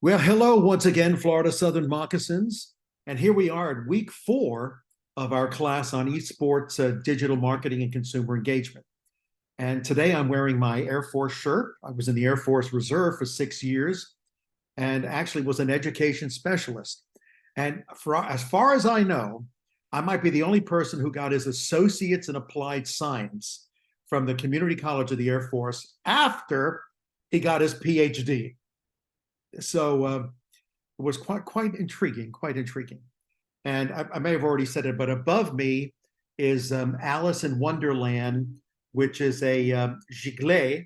Well, hello once again, Florida Southern Moccasins. And here we are at week 4 of our class on esports, digital marketing, and consumer engagement. And today I'm wearing my Air Force shirt. I was in the Air Force Reserve for 6 years and actually was an education specialist. And as far as I know, I might be the only person who got his associates in applied science from the Community College of the Air Force after he got his PhD. So it was quite intriguing, quite intriguing. And I may have already said it, but above me is Alice in Wonderland, which is a giglet.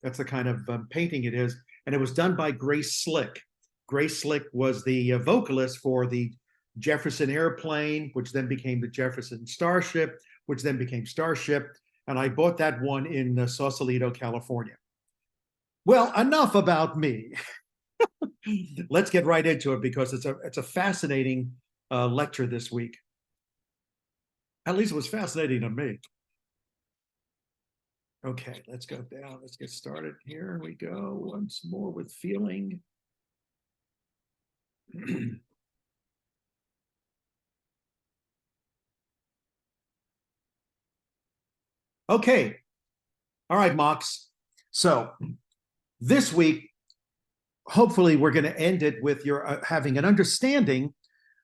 That's the kind of painting it is. And it was done by Grace Slick. Grace Slick was the vocalist for the Jefferson Airplane, which then became the Jefferson Starship, which then became Starship. And I bought that one in Sausalito, California. Well, enough about me. Let's get right into it because it's a fascinating lecture this week. At least it was fascinating to me. Okay, let's go down. Let's get started. Here we go. Once more with feeling. Okay. All right, Mox. So this week, hopefully we're going to end it with your having an understanding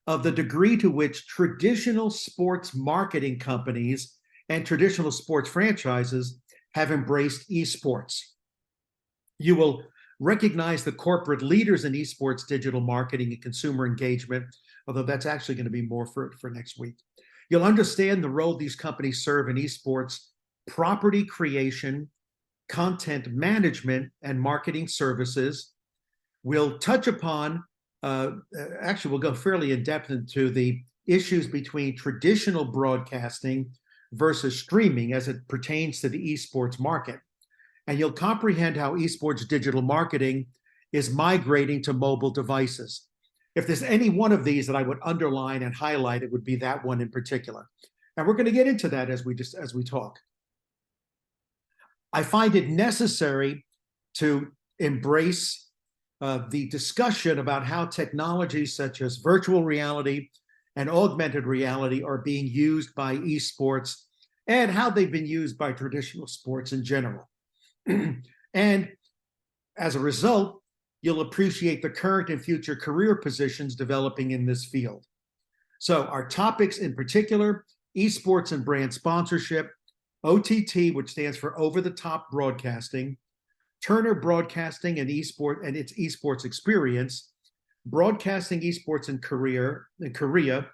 of the degree to which traditional sports marketing companies and traditional sports franchises have embraced esports. You will recognize the corporate leaders in esports digital marketing and consumer engagement, although that's actually going to be more for next week. You'll understand the role these companies serve in esports property creation, content management, and marketing services. We'll touch upon, actually we'll go fairly in depth into the issues between traditional broadcasting versus streaming as it pertains to the esports market. And you'll comprehend how esports digital marketing is migrating to mobile devices. If there's any one of these that I would underline and highlight, it would be that one in particular. And we're going to get into that as we talk. I find it necessary to embrace the discussion about how technologies such as virtual reality and augmented reality are being used by esports and how they've been used by traditional sports in general. And as a result, you'll appreciate the current and future career positions developing in this field. So our topics in particular, esports and brand sponsorship, OTT, which stands for over-the-top broadcasting, Turner Broadcasting and its esports experience, broadcasting esports in Korea,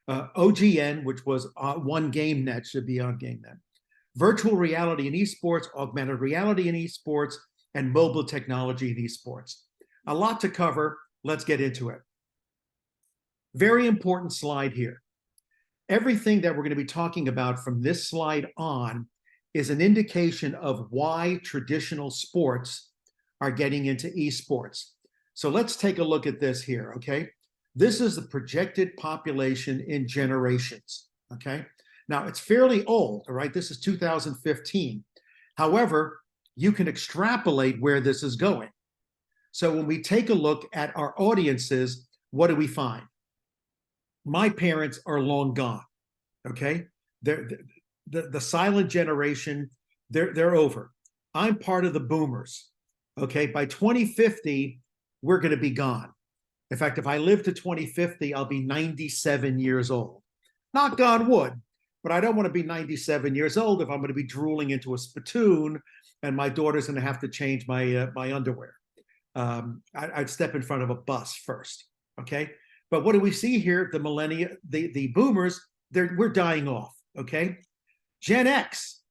OGN, which was One Game Net, should be on Game Net, virtual reality in esports, augmented reality in esports, and mobile technology in esports. A lot to cover. Let's get into it. Very important slide here. Everything that we're going to be talking about from this slide on is an indication of why traditional sports are getting into esports. So let's take a look at this here, okay? This is the projected population in generations, okay? Now, it's fairly old, all right? This is 2015. However, you can extrapolate where this is going. So when we take a look at our audiences, what do we find? My parents are long gone, okay? The silent generation, they're over. I'm part of the boomers, okay? By 2050, we're going to be gone. In fact, if I live to 2050, I'll be 97 years old. Knock on wood, but I don't want to be 97 years old if I'm going to be drooling into a spittoon and my daughter's going to have to change my underwear. I'd step in front of a bus first, okay? But what do we see here? The millennia, the boomers, we're dying off, okay? Gen X,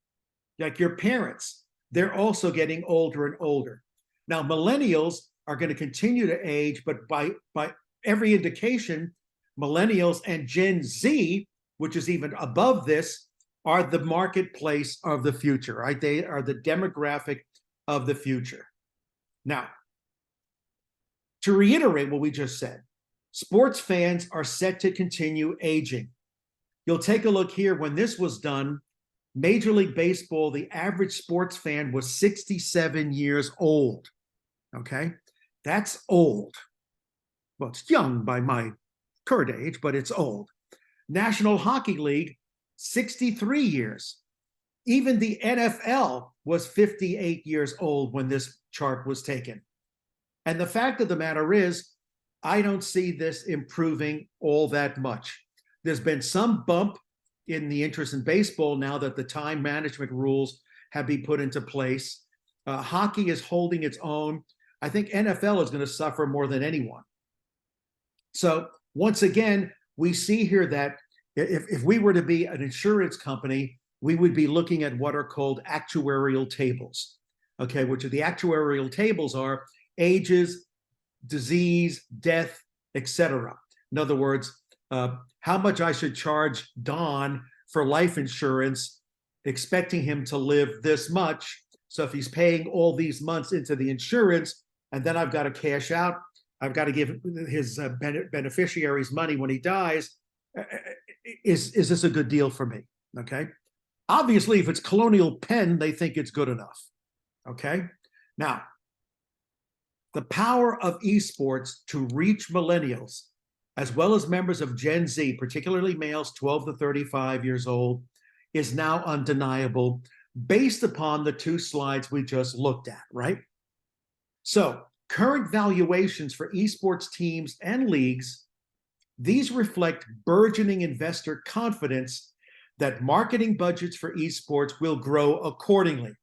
like your parents, they're also getting older and older. Now, millennials are going to continue to age, but by every indication, millennials and Gen Z, which is even above this, are the marketplace of the future, right? They are the demographic of the future. Now, to reiterate what we just said, sports fans are set to continue aging. You'll take a look here. When this was done, Major League Baseball, the average sports fan was 67 years old, okay? That's old. well, it's young by my current age, but it's old. National Hockey League, 63 years. Even the NFL was 58 years old when this chart was taken. And the fact of the matter is, I don't see this improving all that much. There's been some bump in the interest in baseball now that the time management rules have been put into place. Hockey is holding its own. I think NFL is going to suffer more than anyone. So once again, we see here that if we were to be an insurance company, we would be looking at what are called actuarial tables, okay, which are the actuarial tables are ages, disease, death, etc. In other words, how much I should charge Don for life insurance, expecting him to live this much. So if he's paying all these months into the insurance, and then I've got to cash out, I've got to give his beneficiaries money when he dies, is this a good deal for me? Okay. Obviously, if it's Colonial Penn, they think it's good enough. Okay. Now, the power of esports to reach millennials, as well as members of Gen Z, particularly males 12 to 35 years old, is now undeniable based upon the two slides we just looked at, right? So, current valuations for esports teams and leagues, these reflect burgeoning investor confidence that marketing budgets for esports will grow accordingly.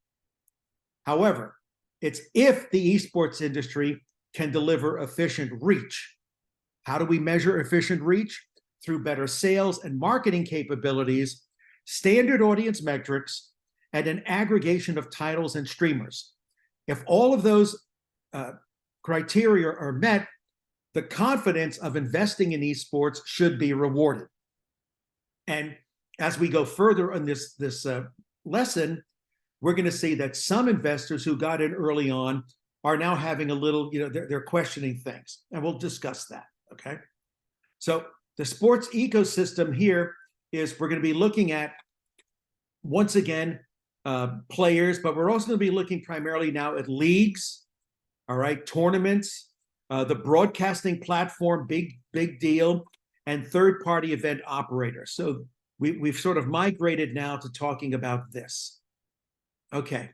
However, it's if the esports industry can deliver efficient reach. How do we measure efficient reach? Through better sales and marketing capabilities, standard audience metrics, and an aggregation of titles and streamers. If all of those criteria are met, the confidence of investing in esports should be rewarded. And as we go further on this lesson, we're going to see that some investors who got in early on are now having a little, they're questioning things, and we'll discuss that, okay? So the sports ecosystem here is we're going to be looking at, once again, players, but we're also going to be looking primarily now at leagues, all right, tournaments, the broadcasting platform, big deal, and third-party event operators. So we've sort of migrated now to talking about this. Okay.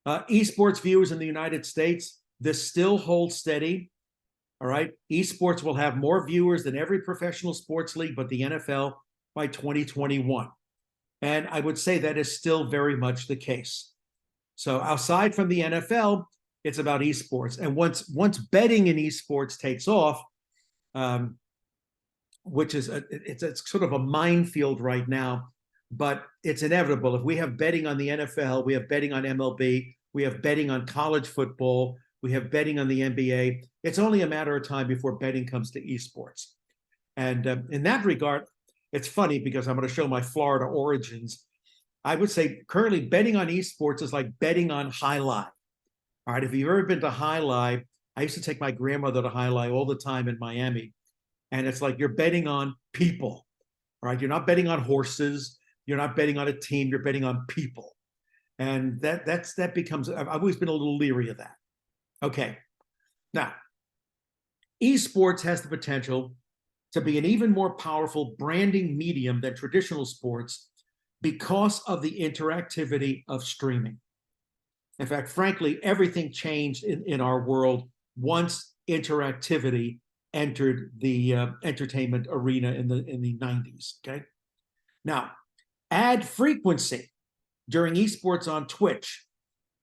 Esports viewers in the United States, this still holds steady. All right. Esports will have more viewers than every professional sports league but the NFL by 2021. And I would say that is still very much the case. So aside from the NFL, it's about esports. And once betting in esports takes off, which is it's sort of a minefield right now, but it's inevitable. If we have betting on the NFL, we have betting on MLB, we have betting on college football, we have betting on the NBA. It's only a matter of time before betting comes to esports. And in that regard, it's funny because I'm going to show my Florida origins. I would say currently betting on esports is like betting on High Live. All right, if you've ever been to High Live, I used to take my grandmother to High Live all the time in Miami. And it's like you're betting on people, all right? You're not betting on horses. You're not betting on a team. You're betting on people. And that becomes, I've always been a little leery of that. Okay. Now, esports has the potential to be an even more powerful branding medium than traditional sports because of the interactivity of streaming. In fact, frankly, everything changed in our world once interactivity entered the entertainment arena in the 90s, okay? Now, ad frequency during esports on Twitch,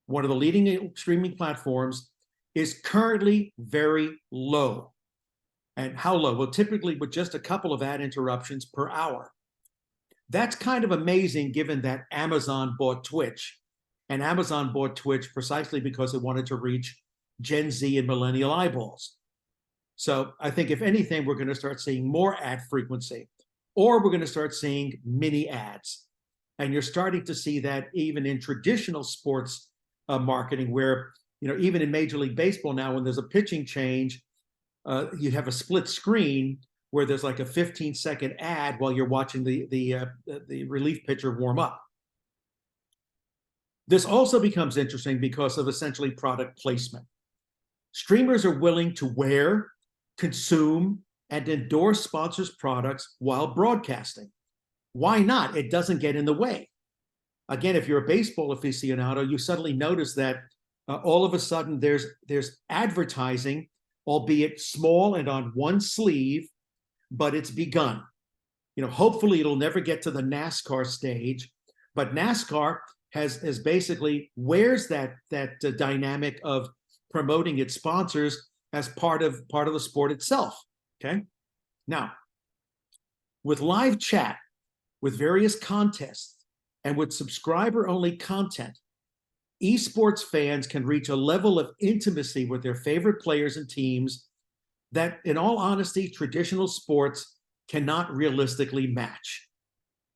one of the leading streaming platforms, is currently very low. And how low? Well, typically with just a couple of ad interruptions per hour. That's kind of amazing given that Amazon bought Twitch. And Amazon bought Twitch precisely because it wanted to reach Gen Z and millennial eyeballs. So I think if anything, we're going to start seeing more ad frequency, or we're going to start seeing mini ads. And you're starting to see that even in traditional sports marketing, where, even in Major League Baseball now, when there's a pitching change, you have a split screen where there's like a 15-second ad while you're watching the relief pitcher warm up. This also becomes interesting because of essentially product placement. Streamers are willing to wear, consume, and endorse sponsors' products while broadcasting. Why not? It doesn't get in the way. Again, if you're a baseball aficionado, you suddenly notice that all of a sudden there's advertising, albeit small and on one sleeve, but it's begun. Hopefully it'll never get to the NASCAR stage, but NASCAR has basically wears that dynamic of promoting its sponsors as part of the sport itself. Okay. Now, with live chat, with various contests, and with subscriber-only content, esports fans can reach a level of intimacy with their favorite players and teams that, in all honesty, traditional sports cannot realistically match.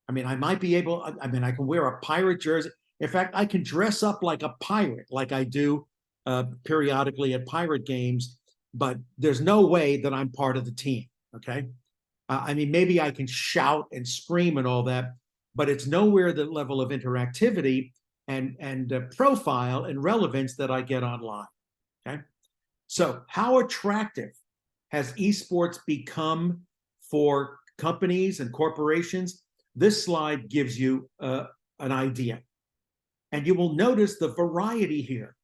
I mean, I might be able, I can wear a pirate jersey. In fact, I can dress up like a pirate, like I do periodically at pirate games, but there's no way that I'm part of the team, okay? Maybe I can shout and scream and all that, but it's nowhere the level of interactivity and profile and relevance that I get online, okay? So how attractive has esports become for companies and corporations? This slide gives you an idea. And you will notice the variety here.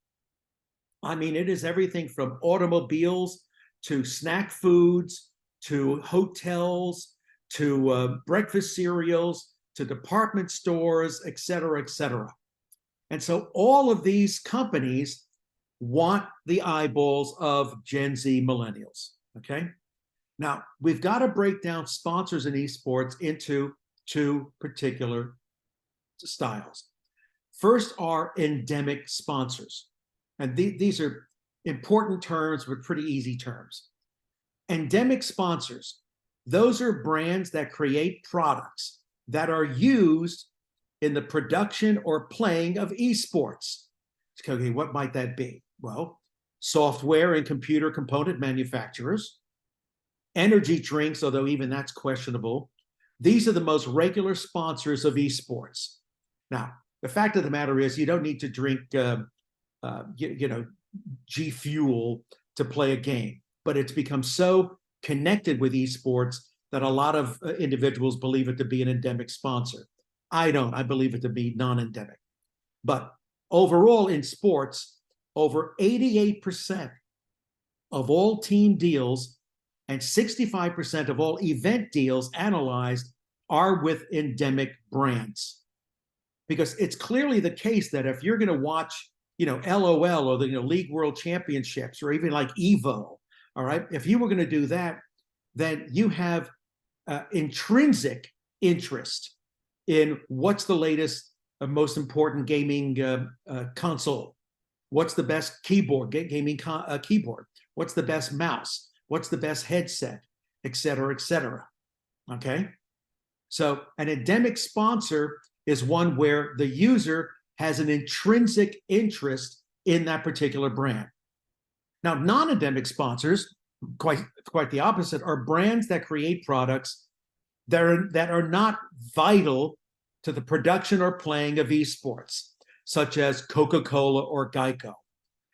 It is everything from automobiles to snack foods, to hotels, to breakfast cereals, to department stores, et cetera, et cetera. And so all of these companies want the eyeballs of Gen Z millennials, okay? Now, we've got to break down sponsors in esports into two particular styles. First are endemic sponsors. And these are important terms, but pretty easy terms. Endemic sponsors, those are brands that create products that are used in the production or playing of esports. Okay, what might that be? Well, software and computer component manufacturers, energy drinks, although even that's questionable. These are the most regular sponsors of esports. Now, the fact of the matter is you don't need to drink G Fuel to play a game, but it's become so connected with esports that a lot of individuals believe it to be an endemic sponsor. I don't. I believe it to be non-endemic. But overall in sports, over 88% of all team deals and 65% of all event deals analyzed are with endemic brands. Because it's clearly the case that if you're going to watch, LOL or the League World Championships or even like Evo, all right, if you were going to do that, then you have intrinsic interest in what's the latest, most important gaming console, what's the best keyboard, gaming keyboard, what's the best mouse, what's the best headset, et cetera, okay? So an endemic sponsor is one where the user has an intrinsic interest in that particular brand. Now, non-endemic sponsors, quite the opposite, are brands that create products that are not vital to the production or playing of esports, such as Coca-Cola or Geico.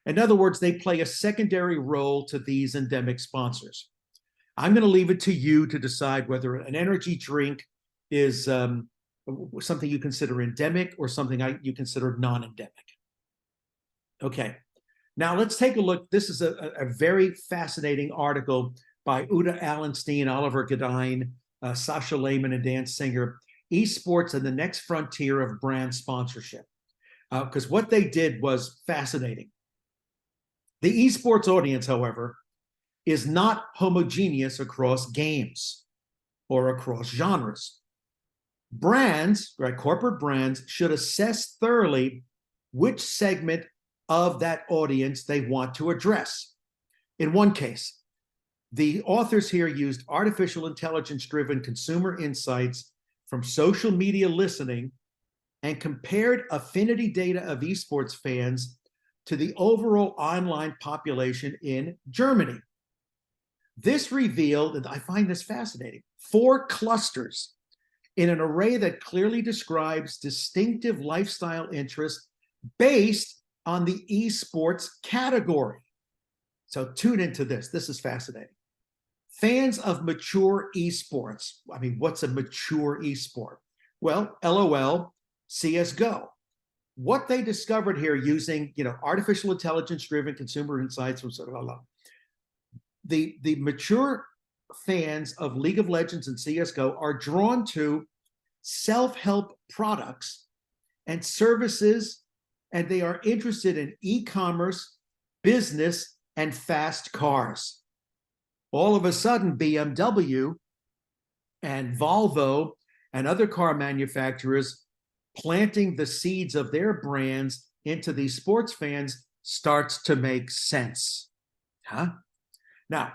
In other words, they play a secondary role to these endemic sponsors. I'm going to leave it to you to decide whether an energy drink is something you consider endemic or something you consider non-endemic. Okay, now let's take a look. This is a very fascinating article by Uta Allenstein, Oliver Gadine, Sasha Lehman, and Dan Singer, Esports and the Next Frontier of Brand Sponsorship. Because what they did was fascinating. The esports audience, however, is not homogeneous across games or across genres. Brands, right, corporate brands, should assess thoroughly which segment of that audience they want to address. In one case, the authors here used artificial intelligence-driven consumer insights from social media listening and compared affinity data of esports fans to the overall online population in Germany. This revealed, and I find this fascinating, 4 clusters in an array that clearly describes distinctive lifestyle interests based on the esports category. So tune into this. This is fascinating. Fans of mature esports. I mean, what's a mature esport? Well, LOL, CSGO. What they discovered here using, artificial intelligence-driven consumer insights, the mature fans of League of Legends and CSGO are drawn to self-help products and services, and they are interested in e-commerce, business, and fast cars. All of a sudden, BMW and Volvo and other car manufacturers planting the seeds of their brands into these sports fans starts to make sense. Now,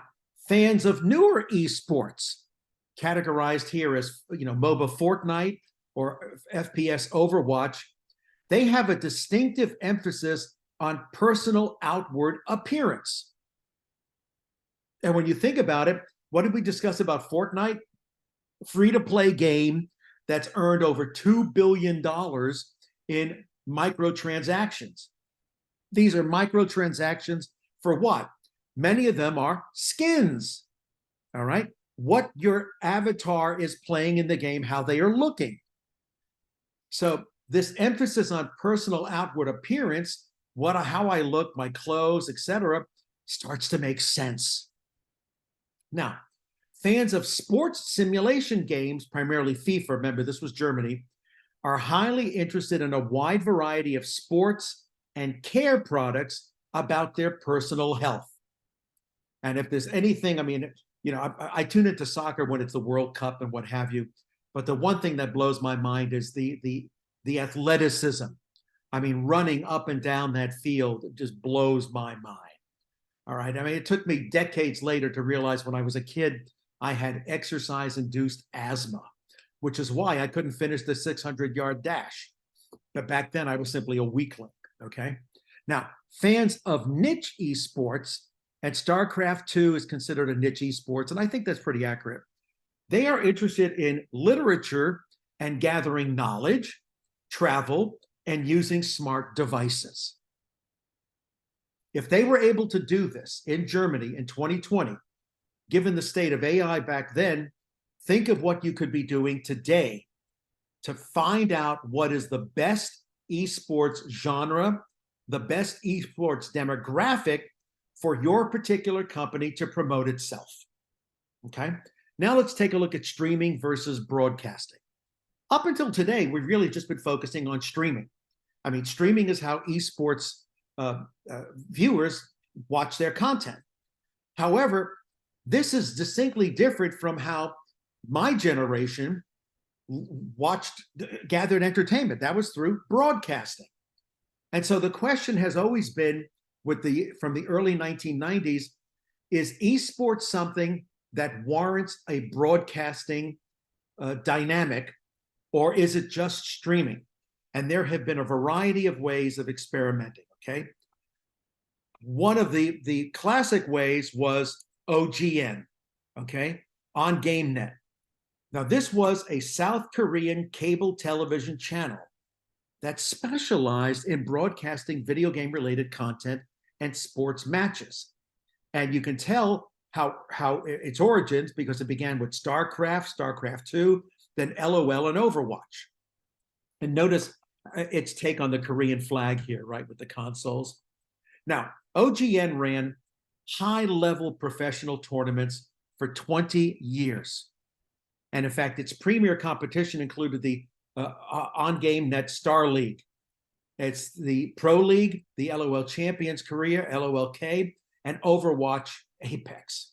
fans of newer esports, categorized here as MOBA Fortnite or FPS Overwatch, they have a distinctive emphasis on personal outward appearance. And when you think about it, what did we discuss about Fortnite? Free-to-play game that's earned over $2 billion in microtransactions. These are microtransactions for what? Many of them are skins, all right? What your avatar is playing in the game, how they are looking. So this emphasis on personal outward appearance, how I look, my clothes, etc., starts to make sense. Now, fans of sports simulation games, primarily FIFA, remember this was Germany, are highly interested in a wide variety of sports and care products about their personal health. And if there's anything, I tune into soccer when it's the World Cup and what have you, but the one thing that blows my mind is the athleticism. Running up and down that field just blows my mind. All right. It took me decades later to realize when I was a kid, I had exercise-induced asthma, which is why I couldn't finish the 600-yard dash. But back then, I was simply a weakling, okay? Now, fans of niche esports, and StarCraft 2 is considered a niche esports, and I think that's pretty accurate. They are interested in literature and gathering knowledge, travel, and using smart devices. If they were able to do this in Germany in 2020, given the state of AI back then, think of what you could be doing today to find out what is the best esports genre, the best esports demographic for your particular company to promote itself. Okay? Now let's take a look at streaming versus broadcasting. Up until today, we've really just been focusing on streaming. Streaming is how esports viewers watch their content. However, this is distinctly different from how my generation gathered entertainment. That was through broadcasting. And so the question has always been from the early 1990s, is esports something that warrants a broadcasting dynamic, or is it just streaming? And there have been a variety of ways of experimenting, okay? One of the classic ways was OGN, okay, on GameNet. Now, this was a South Korean cable television channel that specialized in broadcasting video game-related content and sports matches. And you can tell how its origins, because it began with StarCraft, StarCraft 2, then LOL and Overwatch. And notice its take on the Korean flag here, right, with the consoles. Now, OGN ran high-level professional tournaments for 20 years. And in fact, its premier competition included the on-GameNet Star League. It's the Pro League, the LOL Champions Korea, LOLK, and Overwatch Apex.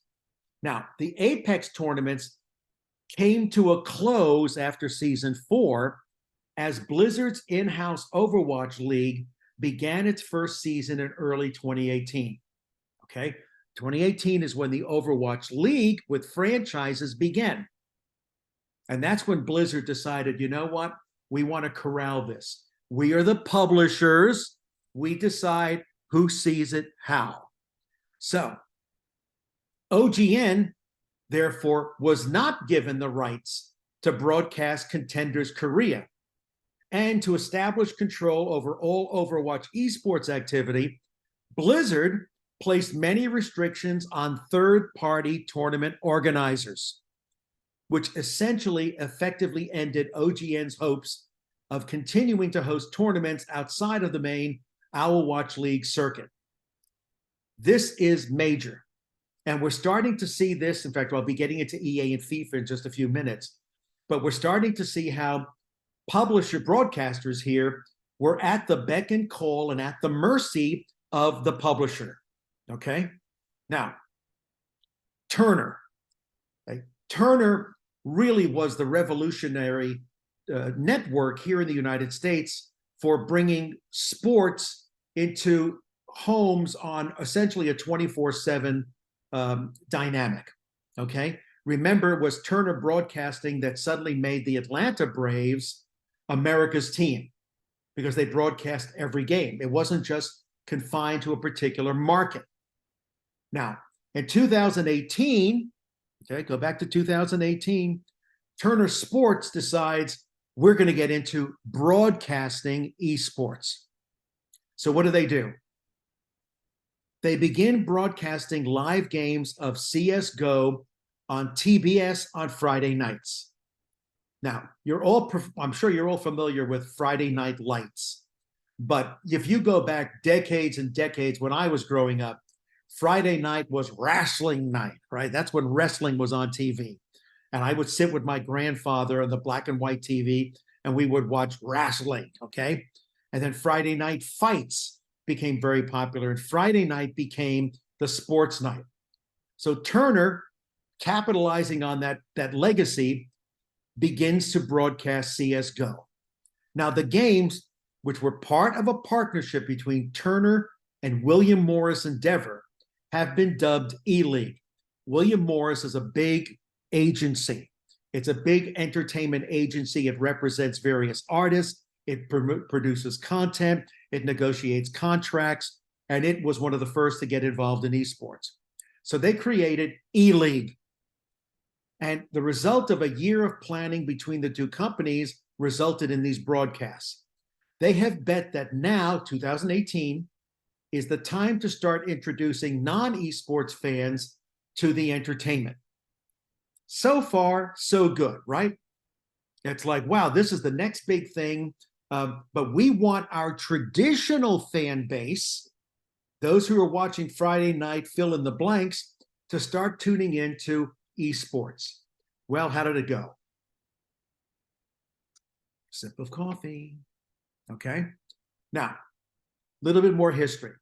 Now, the Apex tournaments came to a close after Season 4 as Blizzard's in-house Overwatch League began its first season in early 2018. Okay, 2018 is when the Overwatch League with franchises began. And that's when Blizzard decided, you know what? We want to corral this. We are the publishers. We decide who sees it how. So OGN, therefore, was not given the rights to broadcast Contenders Korea and to establish control over all Overwatch esports activity. Blizzard placed many restrictions on third-party tournament organizers, which essentially effectively ended OGN's hopes of continuing to host tournaments outside of the main Owl Watch League circuit. This is major. And we're starting to see this. In fact, I'll be getting into EA and FIFA in just a few minutes. But we're starting to see how publisher broadcasters here were at the beck and call and at the mercy of the publisher. Okay? Now, Turner. Okay? Turner really was the revolutionary network here in the United States for bringing sports into homes on essentially a 24/7 dynamic. Okay? Remember, it was Turner Broadcasting that suddenly made the Atlanta Braves America's team because they broadcast every game. It wasn't just confined to a particular market. Now, in 2018, okay, go back to 2018, Turner Sports decides we're going to get into broadcasting esports. So what do? They begin broadcasting live games of CSGO on TBS on Friday nights. Now, I'm sure you're all familiar with Friday Night Lights. But if you go back decades and decades, when I was growing up, Friday night was wrestling night, right? That's when wrestling was on TV. And I would sit with my grandfather on the black and white TV, and we would watch wrestling, okay? And then Friday night fights became very popular, and Friday night became the sports night. So Turner, capitalizing on that legacy, begins to broadcast CSGO. Now, the games, which were part of a partnership between Turner and William Morris Endeavor, have been dubbed E-League. William Morris is a big agency. It's a big entertainment agency. It represents various artists. It produces content. It negotiates contracts. And it was one of the first to get involved in esports. So they created E-League. And the result of a year of planning between the two companies resulted in these broadcasts. They have bet that now, 2018, is the time to start introducing non-esports fans to the entertainment. So far, so good, right? It's like, wow, this is the next big thing. But we want our traditional fan base, those who are watching Friday night fill in the blanks, to start tuning into esports. Well, how did it go? Sip of coffee. Okay. Now, a little bit more history.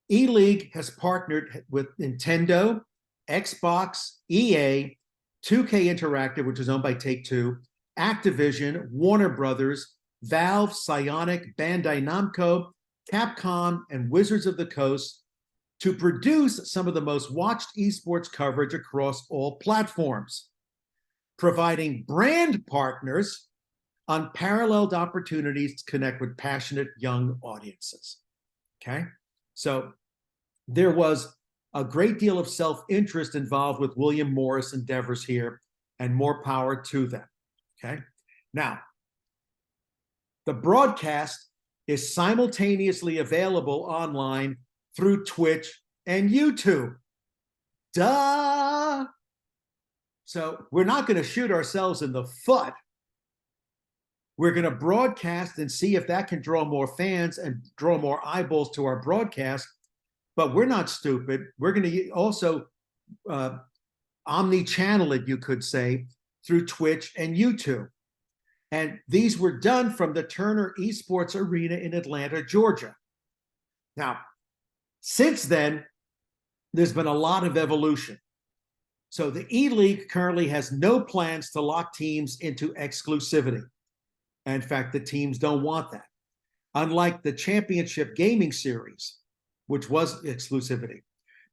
E-League has partnered with Nintendo, Xbox, EA, 2K Interactive, which is owned by Take-Two, Activision, Warner Brothers, Valve, Psyonix, Bandai Namco, Capcom, and Wizards of the Coast to produce some of the most watched esports coverage across all platforms, providing brand partners unparalleled opportunities to connect with passionate young audiences. Okay? So there was a great deal of self-interest involved with William Morris endeavors here, and more power to them. Okay? Now, the broadcast is simultaneously available online through Twitch and YouTube. Duh! So we're not going to shoot ourselves in the foot. We're going to broadcast and see if that can draw more fans and draw more eyeballs to our broadcast. But we're not stupid. We're going to also omni-channel it, you could say, through Twitch and YouTube. And these were done from the Turner Esports Arena in Atlanta, Georgia. Now, since then, there's been a lot of evolution. So the E-League currently has no plans to lock teams into exclusivity. In fact, the teams don't want that. Unlike the Championship Gaming Series, which was exclusivity.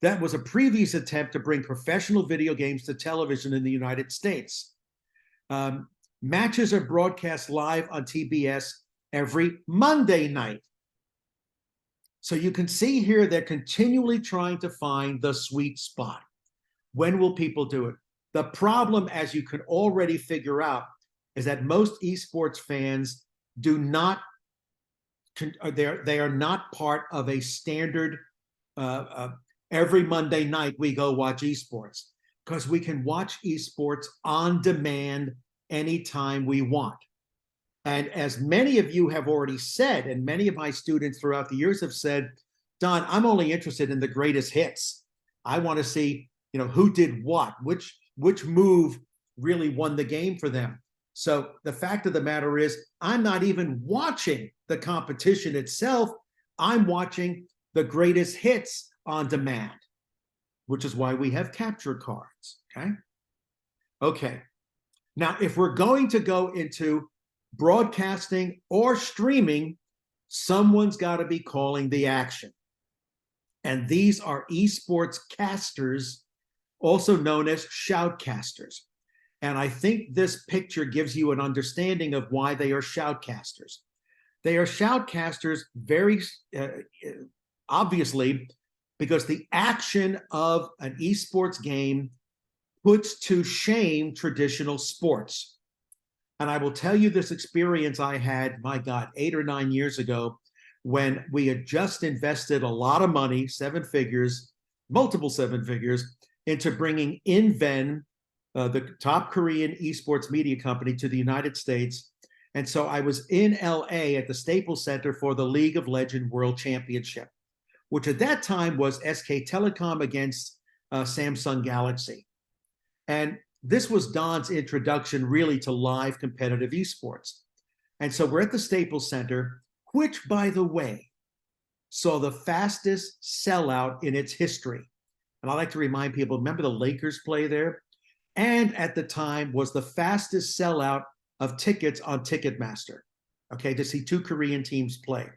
That was a previous attempt to bring professional video games to television in the United States. Matches are broadcast live on TBS every Monday night. So you can see here they're continually trying to find the sweet spot. When will people do it? The problem, as you can already figure out, is that most esports fans do not, they are not part of a standard every Monday night we go watch esports, because we can watch esports on demand anytime we want. And as many of you have already said, and many of my students throughout the years have said, Don, I'm only interested in the greatest hits. I want to see, who did what, which move really won the game for them. So the fact of the matter is, I'm not even watching the competition itself. I'm watching the greatest hits on demand, which is why we have capture cards, okay? Okay. Now, if we're going to go into broadcasting or streaming, someone's got to be calling the action. And these are esports casters, also known as shoutcasters. And I think this picture gives you an understanding of why they are shoutcasters. They are shoutcasters very obviously because the action of an esports game puts to shame traditional sports. And I will tell you this experience I had, my God, 8 or 9 years ago, when we had just invested a lot of money, 7 figures, multiple 7 figures, into bringing InVen, the top Korean esports media company, to the United States. And so I was in LA at the Staples Center for the League of Legends World Championship, which at that time was SK Telecom against Samsung Galaxy. And this was Don's introduction really to live competitive esports. And so we're at the Staples Center, which, by the way, saw the fastest sellout in its history. And I like to remind people, remember the Lakers play there? And at the time was the fastest sellout of tickets on Ticketmaster, okay, to see 2 Korean teams play.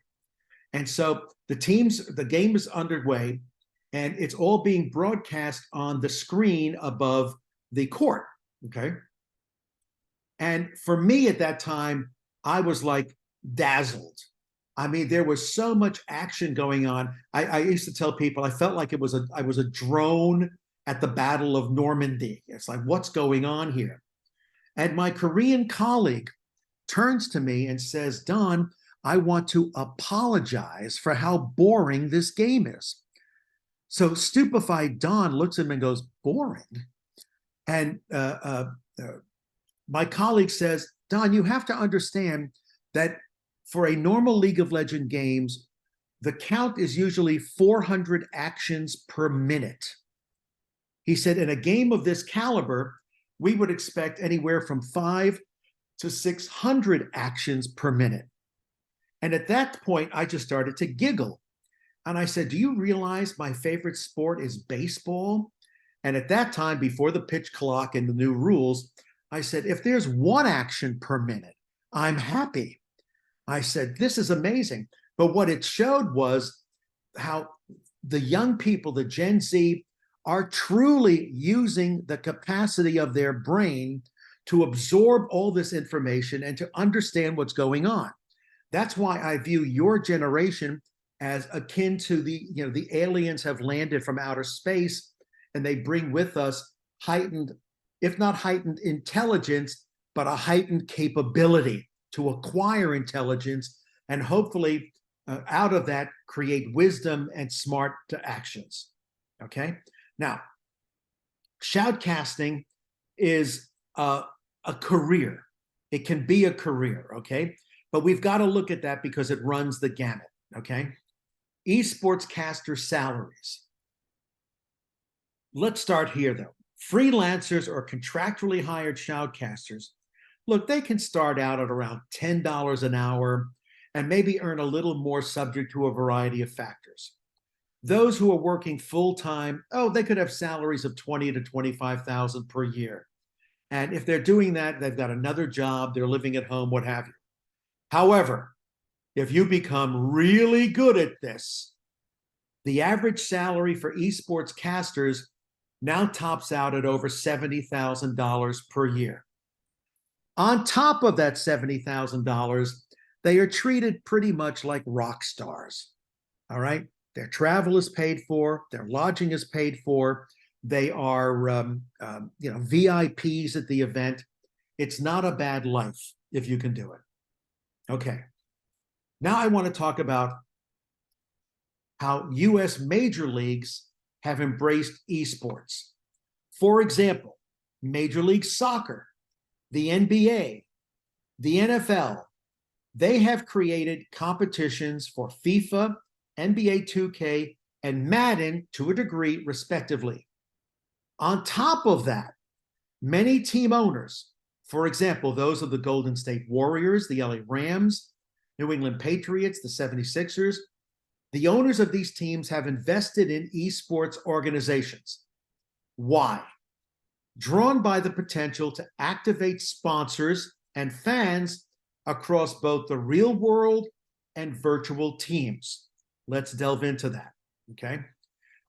And so the game is underway, and it's all being broadcast on the screen above the court, okay? And for me at that time, I was like dazzled. I mean, there was so much action going on. I used to tell people I felt like I was a drone at the Battle of Normandy. It's like, what's going on here? And my Korean colleague turns to me and says, Don, I want to apologize for how boring this game is. So stupefied Don looks at him and goes, boring? And my colleague says, Don, you have to understand that for a normal League of Legends games, the count is usually 400 actions per minute. He said, in a game of this caliber, we would expect anywhere from 500 to 600 actions per minute. And at that point, I just started to giggle. And I said, do you realize my favorite sport is baseball? And at that time, before the pitch clock and the new rules, I said, if there's 1 action per minute, I'm happy. I said, this is amazing. But what it showed was how the young people, the Gen Z, are truly using the capacity of their brain to absorb all this information and to understand what's going on. That's why I view your generation as akin to the aliens have landed from outer space, and they bring with us heightened, if not heightened intelligence, but a heightened capability to acquire intelligence, and hopefully out of that create wisdom and smart actions. Okay. Now, shoutcasting is a career. It can be a career, okay? But we've got to look at that because it runs the gamut, okay? Esports caster salaries. Let's start here, though. Freelancers or contractually hired shoutcasters, look, they can start out at around $10 an hour and maybe earn a little more subject to a variety of factors. Those who are working full-time, they could have salaries of $20,000 to $25,000 per year. And if they're doing that, they've got another job, they're living at home, what have you. However, if you become really good at this, the average salary for esports casters now tops out at over $70,000 per year. On top of that $70,000, they are treated pretty much like rock stars, all right? Their travel is paid for, their lodging is paid for, they are VIPs at the event. It's not a bad life if you can do it. Okay. Now I want to talk about how US major leagues have embraced esports. For example, Major League Soccer, the NBA, the NFL, they have created competitions for FIFA, NBA 2K, and Madden to a degree, respectively. On top of that, many team owners, for example, those of the Golden State Warriors, the LA Rams, New England Patriots, the 76ers, the owners of these teams have invested in esports organizations. Why? Drawn by the potential to activate sponsors and fans across both the real world and virtual teams. Let's delve into that, okay?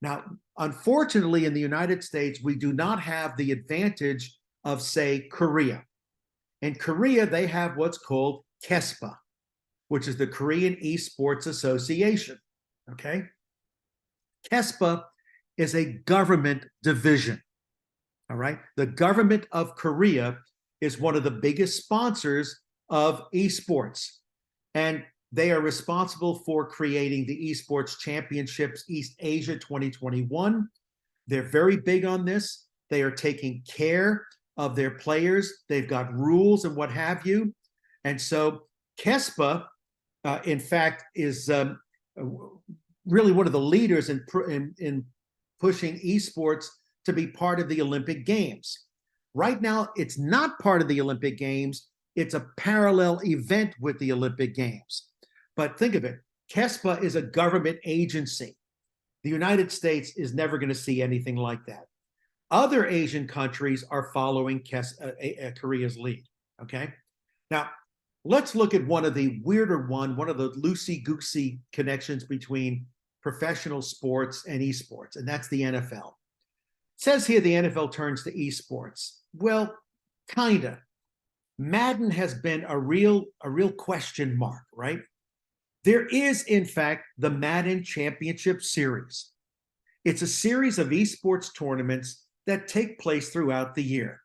Now, unfortunately, in the United States, we do not have the advantage of, say, Korea. In Korea, they have what's called KESPA, which is the Korean Esports Association, okay? KESPA is a government division, all right? The government of Korea is one of the biggest sponsors of esports, and they are responsible for creating the Esports Championships East Asia 2021. They're very big on this. They are taking care of their players. They've got rules and what have you. And so KESPA, in fact, is really one of the leaders in pushing esports to be part of the Olympic Games. Right now, it's not part of the Olympic Games. It's a parallel event with the Olympic Games. But think of it, KESPA is a government agency. The United States is never going to see anything like that. Other Asian countries are following Korea's lead, okay? Now, let's look at one of the weirder one of the loosey-goosey connections between professional sports and esports, and that's the NFL. It says here the NFL turns to esports. Well, kinda. Madden has been a real question mark, right? There is, in fact, the Madden Championship Series. It's a series of esports tournaments that take place throughout the year,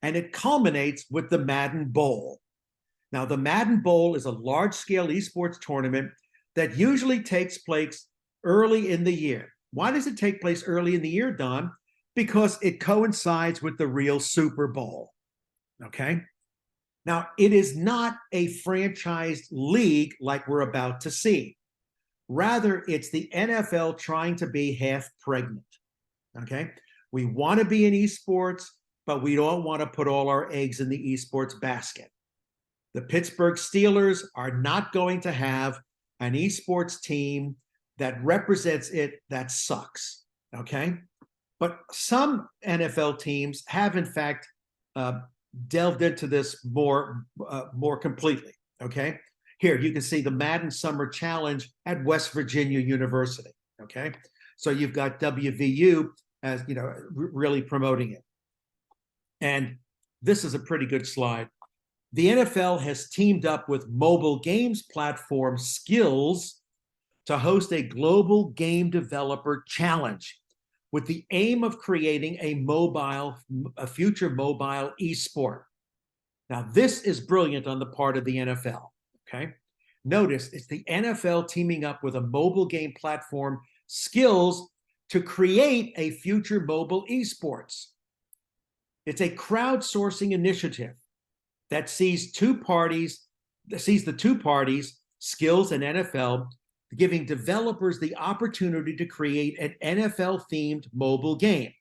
and it culminates with the Madden Bowl. Now, the Madden Bowl is a large-scale esports tournament that usually takes place early in the year. Why does it take place early in the year, Don? Because it coincides with the real Super Bowl, okay? Now, it is not a franchised league like we're about to see. Rather, it's the NFL trying to be half pregnant, okay? We want to be in esports, but we don't want to put all our eggs in the esports basket. The Pittsburgh Steelers are not going to have an esports team that represents it that sucks, okay? But some NFL teams have, in fact, delved into this more completely, okay? Here, you can see the Madden Summer Challenge at West Virginia University, okay? So you've got WVU as, you know, really promoting it. And this is a pretty good slide. The NFL has teamed up with mobile games platform Skills to host a global game developer challenge with the aim of creating a future mobile esport. Now, this is brilliant on the part of the NFL, okay? Notice it's the NFL teaming up with a mobile game platform, Skills, to create a future mobile esports. It's a crowdsourcing initiative that sees the two parties, Skills and NFL, giving developers the opportunity to create an NFL-themed mobile game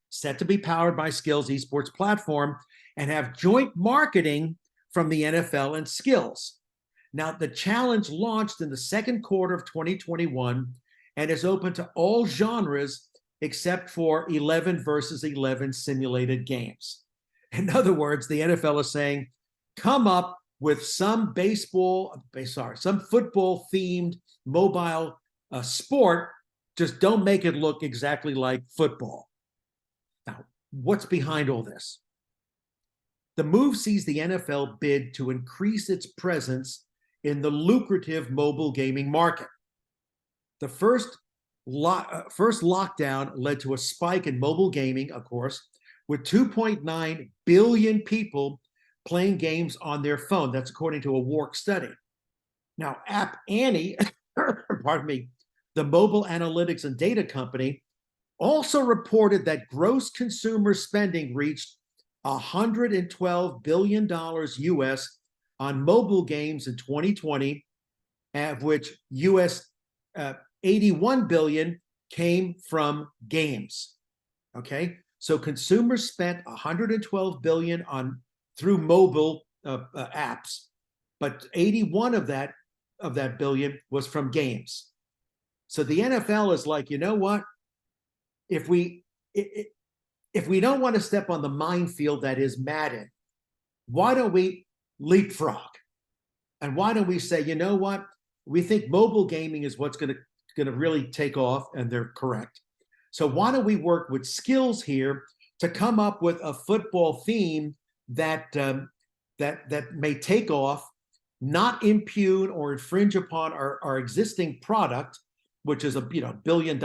set to be powered by Skills esports platform and have joint marketing from the NFL and Skills. Now, the challenge launched in the second quarter of 2021 and is open to all genres except for 11 versus 11 simulated games. In other words, the NFL is saying, come up with some football-themed mobile sport, just don't make it look exactly like football. Now, what's behind all this? The move sees the NFL bid to increase its presence in the lucrative mobile gaming market. The first lockdown led to a spike in mobile gaming, of course, with 2.9 billion people playing games on their phone. That's according to a WARC study. Now, App Annie, pardon me, the mobile analytics and data company, also reported that gross consumer spending reached $112 billion US on mobile games in 2020, of which US 81 billion came from games. Okay, so consumers spent 112 billion on through mobile apps, but 81 of that billion was from games. So the NFL is like, you know what? If we don't want to step on the minefield that is Madden, why don't we leapfrog? And why don't we say, you know what? We think mobile gaming is what's going to really take off, and they're correct. So why don't we work with skills here to come up with a football theme that may take off, not impugn or infringe upon our existing product, which is a $1 billion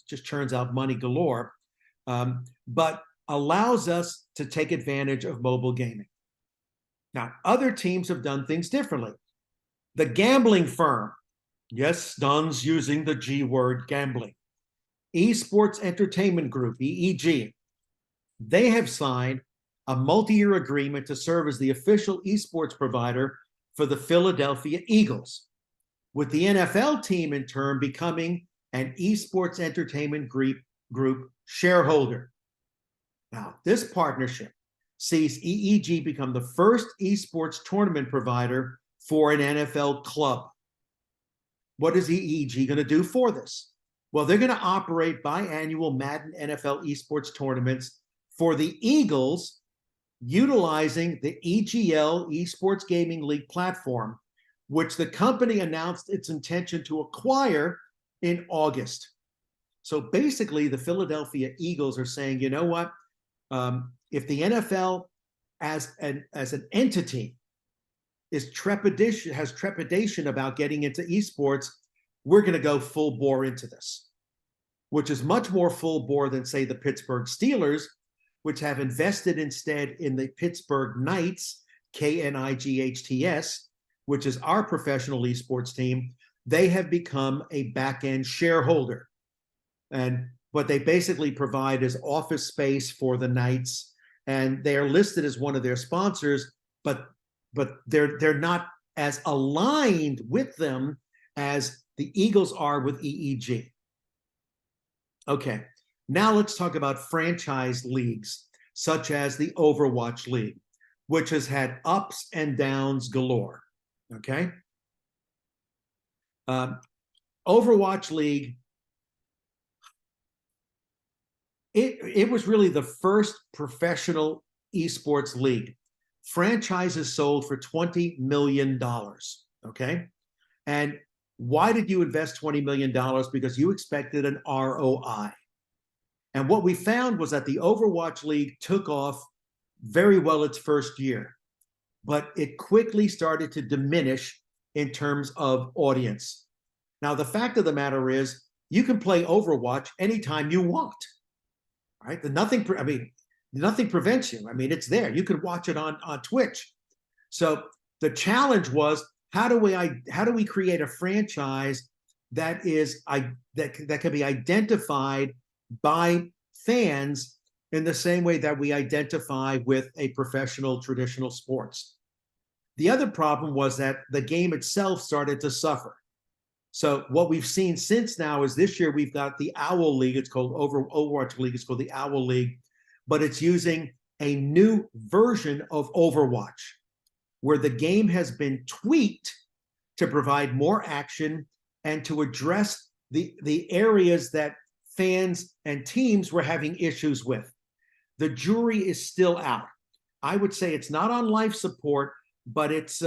just churns out money galore, but allows us to take advantage of mobile gaming. Now, other teams have done things differently. The gambling firm, yes, Don's using the G word, gambling, Esports Entertainment Group, EEG, they have signed a multi-year agreement to serve as the official esports provider for the Philadelphia Eagles, with the NFL team in turn becoming an Esports Entertainment Group shareholder. Now, this partnership sees EEG become the first esports tournament provider for an NFL club. What is EEG going to do for this? Well, they're going to operate biannual Madden NFL esports tournaments for the Eagles, utilizing the EGL Esports Gaming League platform, which the company announced its intention to acquire in August. So basically, the Philadelphia Eagles are saying, you know what? If the NFL as an entity has trepidation about getting into esports, we're going to go full bore into this, which is much more full bore than, say, the Pittsburgh Steelers, which have invested instead in the Pittsburgh Knights, KNIGHTS, which is our professional esports team. They have become a back-end shareholder. And what they basically provide is office space for the Knights, and they are listed as one of their sponsors, but they're not as aligned with them as the Eagles are with EEG. Okay, now let's talk about franchise leagues, such as the Overwatch League, which has had ups and downs galore. Okay, Overwatch League, it was really the first professional esports league. Franchises sold for $20 million, okay? And why did you invest $20 million? Because you expected an ROI. And what we found was that the Overwatch League took off very well its first year, but it quickly started to diminish in terms of audience. Now, the fact of the matter is, you can play Overwatch anytime you want, right? Nothing prevents you. I mean, it's there. You can watch it on Twitch. So the challenge was, how do we create a franchise that can be identified by fans in the same way that we identify with a professional traditional sports? The other problem was that the game itself started to suffer. So what we've seen since now is this year we've got the Owl League. It's called Overwatch League. It's called the Owl League, but it's using a new version of Overwatch, where the game has been tweaked to provide more action and to address the areas that fans and teams were having issues with. The jury is still out. I would say it's not on life support, but it's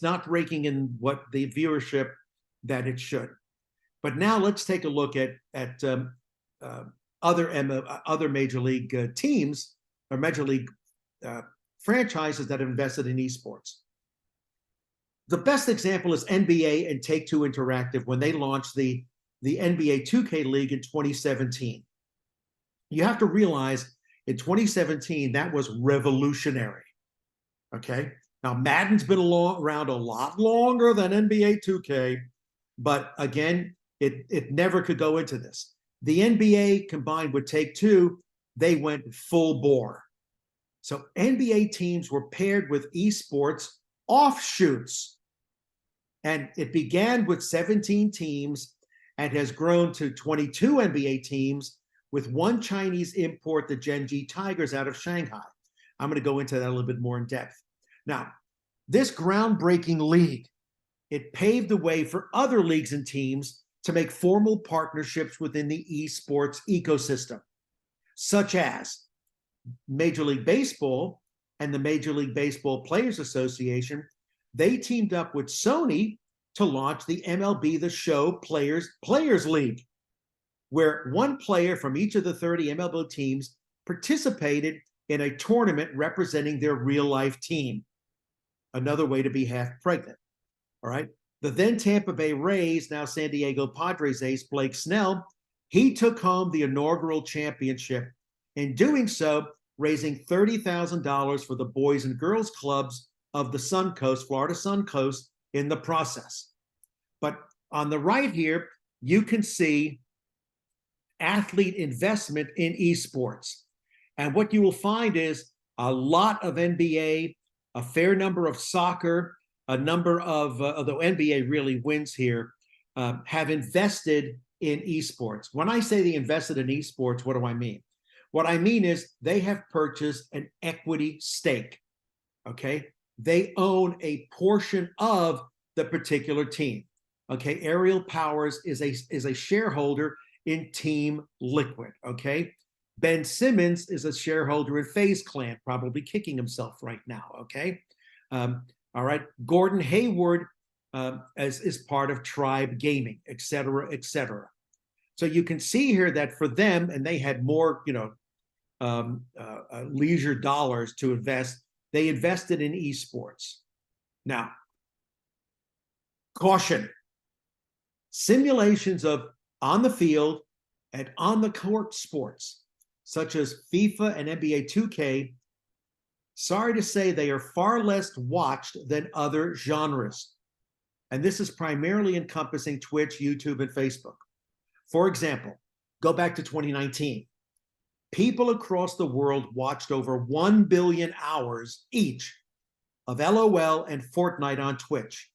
not raking in what the viewership that it should. But now let's take a look at other major league teams or major league franchises that have invested in esports. The best example is NBA and Take-Two Interactive when they launched the NBA 2K League in 2017. You have to realize in 2017 that was revolutionary. Okay, now Madden's been around a lot longer than NBA 2K, But again, it never could go into this. The NBA combined with Take-Two, they went full bore. So NBA teams were paired with esports offshoots. And it began with 17 teams and has grown to 22 NBA teams with one Chinese import, the Genji Tigers out of Shanghai. I'm going to go into that a little bit more in depth. Now, this groundbreaking league, it paved the way for other leagues and teams to make formal partnerships within the esports ecosystem, such as Major League Baseball and the Major League Baseball Players Association. They teamed up with Sony to launch the MLB The Show Players League, where one player from each of the 30 MLB teams participated in a tournament representing their real-life team. Another way to be half pregnant, all right? The then Tampa Bay Rays, now San Diego Padres ace, Blake Snell, he took home the inaugural championship, in doing so, raising $30,000 for the boys and girls clubs of the Sun Coast, Florida Sun Coast, in the process. But on the right here, you can see athlete investment in esports. And what you will find is a lot of NBA, a fair number of soccer, a number of, although NBA really wins here, have invested in esports. When I say they invested in esports, what do I mean? What I mean is they have purchased an equity stake, okay? They own a portion of the particular team, okay? Aerial Powers is a shareholder in Team Liquid, okay? Ben Simmons is a shareholder in FaZe Clan, probably kicking himself right now, okay? All right, Gordon Hayward is part of Tribe Gaming, et cetera, et cetera. So you can see here that for them, and they had more, leisure dollars to invest, they invested in esports. Now, caution, simulations of on the field and on the court sports, such as FIFA and NBA 2K, sorry to say they are far less watched than other genres. And this is primarily encompassing Twitch, YouTube, and Facebook. For example, go back to 2019. People across the world watched over 1 billion hours each of LOL and Fortnite on Twitch,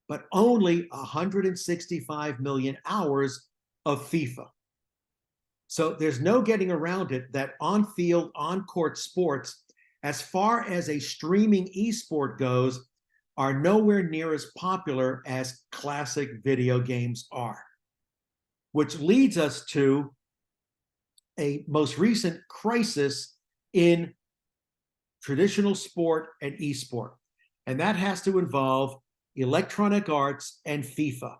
but only 165 million hours of FIFA. So there's no getting around it that on-field, on-court sports, as far as a streaming esport goes, are nowhere near as popular as classic video games are. Which leads us to a most recent crisis in traditional sport and esport. And that has to involve Electronic Arts and FIFA.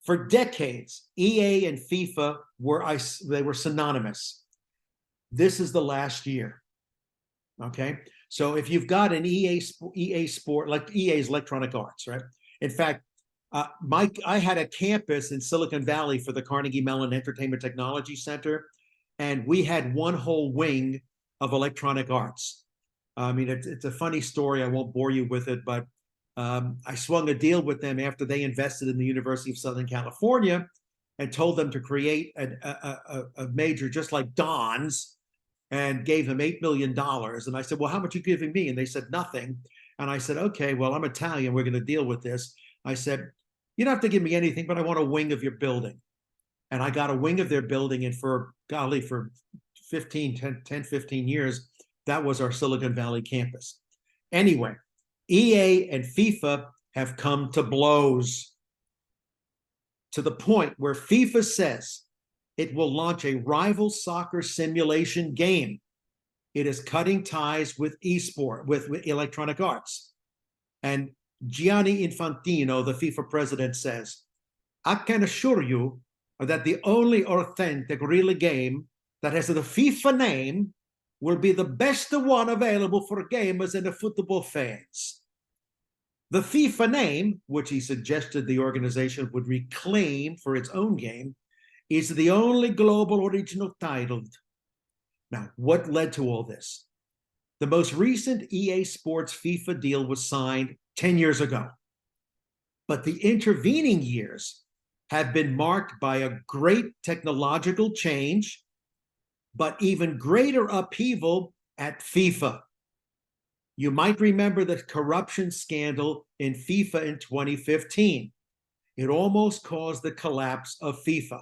For decades, EA and FIFA were synonymous. This is the last year. Okay, so if you've got an EA sport, like EA's Electronic Arts, right? In fact, I had a campus in Silicon Valley for the Carnegie Mellon Entertainment Technology Center, and we had one whole wing of Electronic Arts. I mean, it's a funny story. I won't bore you with it, but I swung a deal with them after they invested in the University of Southern California and told them to create a major just like Don's, and gave them $8 million. And I said, well, how much are you giving me? And they said, nothing. And I said, okay, well, I'm Italian. We're going to deal with this. I said, you don't have to give me anything, but I want a wing of your building. And I got a wing of their building. And for 15 years, that was our Silicon Valley campus. Anyway, EA and FIFA have come to blows, to the point where FIFA says it will launch a rival soccer simulation game. It is cutting ties with eSport, with Electronic Arts. And Gianni Infantino, the FIFA president, says, I can assure you that the only authentic real game that has the FIFA name will be the best one available for gamers and the football fans. The FIFA name, which he suggested the organization would reclaim for its own game, is the only global original title. Now, what led to all this? The most recent EA Sports FIFA deal was signed 10 years ago. But the intervening years have been marked by a great technological change, but even greater upheaval at FIFA. You might remember the corruption scandal in FIFA in 2015. It almost caused the collapse of FIFA.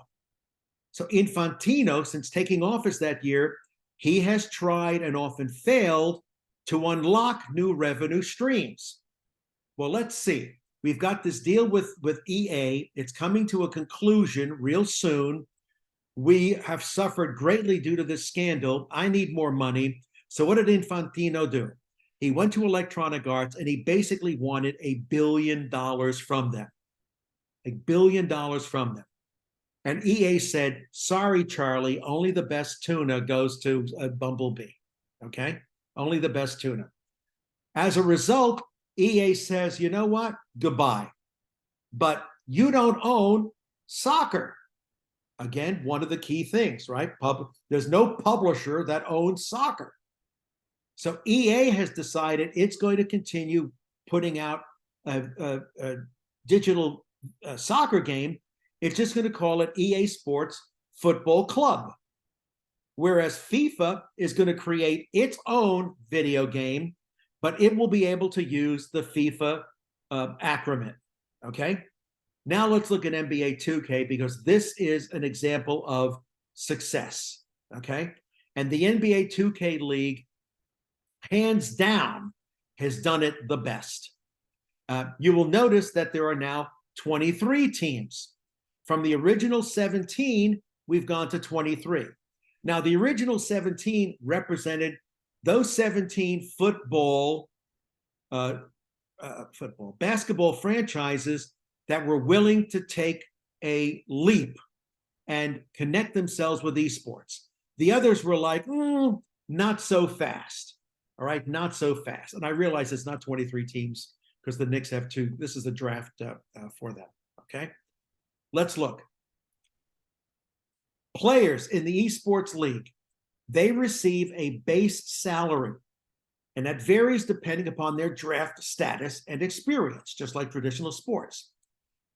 So Infantino, since taking office that year, he has tried and often failed to unlock new revenue streams. Well, let's see. We've got this deal with EA. It's coming to a conclusion real soon. We have suffered greatly due to this scandal. I need more money. So what did Infantino do? He went to Electronic Arts and he basically wanted $1 billion from them. $1 billion from them. And EA said, sorry, Charlie, only the best tuna goes to a Bumblebee. Okay? Only the best tuna. As a result, EA says, you know what? Goodbye. But you don't own soccer. Again, one of the key things, right? There's no publisher that owns soccer. So EA has decided it's going to continue putting out a digital soccer game. It's just going to call it EA Sports Football Club. Whereas FIFA is going to create its own video game, but it will be able to use the FIFA acronym. Okay? Now let's look at NBA 2K because this is an example of success. Okay? And the NBA 2K League, hands down, has done it the best. You will notice that there are now 23 teams. From the original 17, we've gone to 23. Now, the original 17 represented those 17 basketball franchises that were willing to take a leap and connect themselves with esports. The others were like, not so fast. All right, not so fast. And I realize it's not 23 teams because the Knicks have 2. This is a draft for them. Okay, let's look. Players in the esports league, they receive a base salary, and that varies depending upon their draft status and experience, just like traditional sports.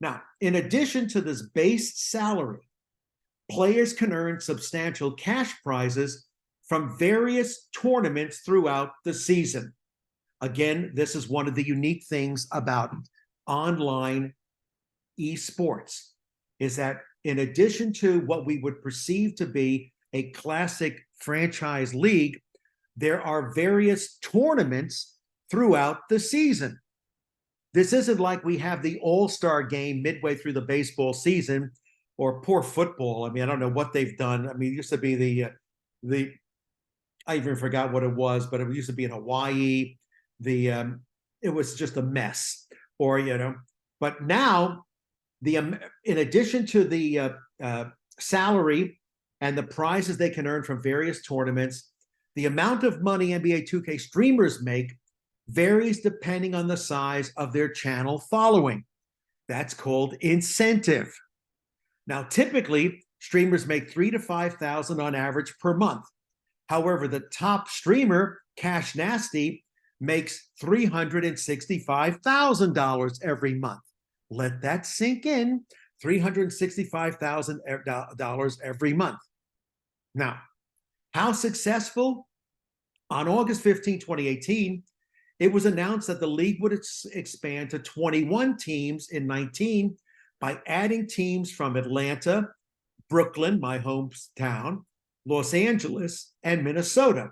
Now, in addition to this base salary, players can earn substantial cash prizes from various tournaments throughout the season. Again, this is one of the unique things about online esports, is that in addition to what we would perceive to be a classic franchise league, there are various tournaments throughout the season. This isn't like we have the all-star game midway through the baseball season or poor football. I mean, I don't know what they've done. I mean, it used to be the I even forgot what it was, but it used to be in Hawaii. It was just a mess. Or, but now in addition to the salary and the prizes they can earn from various tournaments, the amount of money NBA 2K streamers make varies depending on the size of their channel following. That's called incentive. Now, typically, streamers make $3,000 to $5,000 on average per month. However, the top streamer, Cash Nasty, makes $365,000 every month. Let that sink in. $365,000 every month. Now, how successful? On August 15, 2018, it was announced that the league would expand to 21 teams in 19 by adding teams from Atlanta, Brooklyn, my hometown, Los Angeles, and Minnesota.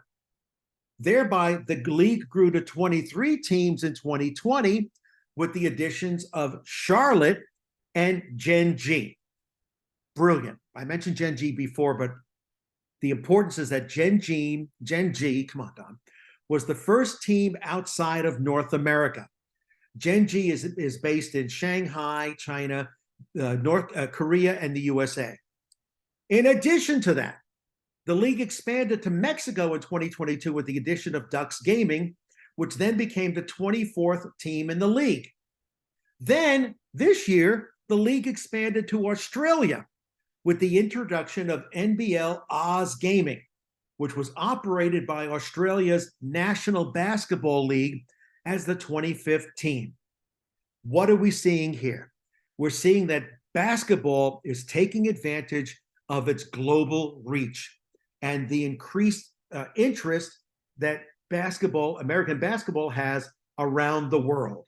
Thereby, the league grew to 23 teams in 2020 with the additions of Charlotte and Gen G. Brilliant. I mentioned Gen G before, but the importance is that Gen G, come on, Don, was the first team outside of North America. Gen G is based in Shanghai, China, North Korea, and the USA. In addition to that, the league expanded to Mexico in 2022 with the addition of Ducks Gaming, which then became the 24th team in the league. Then, this year, the league expanded to Australia with the introduction of NBL Oz Gaming, which was operated by Australia's National Basketball League as the 25th team. what are we seeing here? We're seeing that basketball is taking advantage of its global reach and the increased interest that basketball, American basketball, has around the world.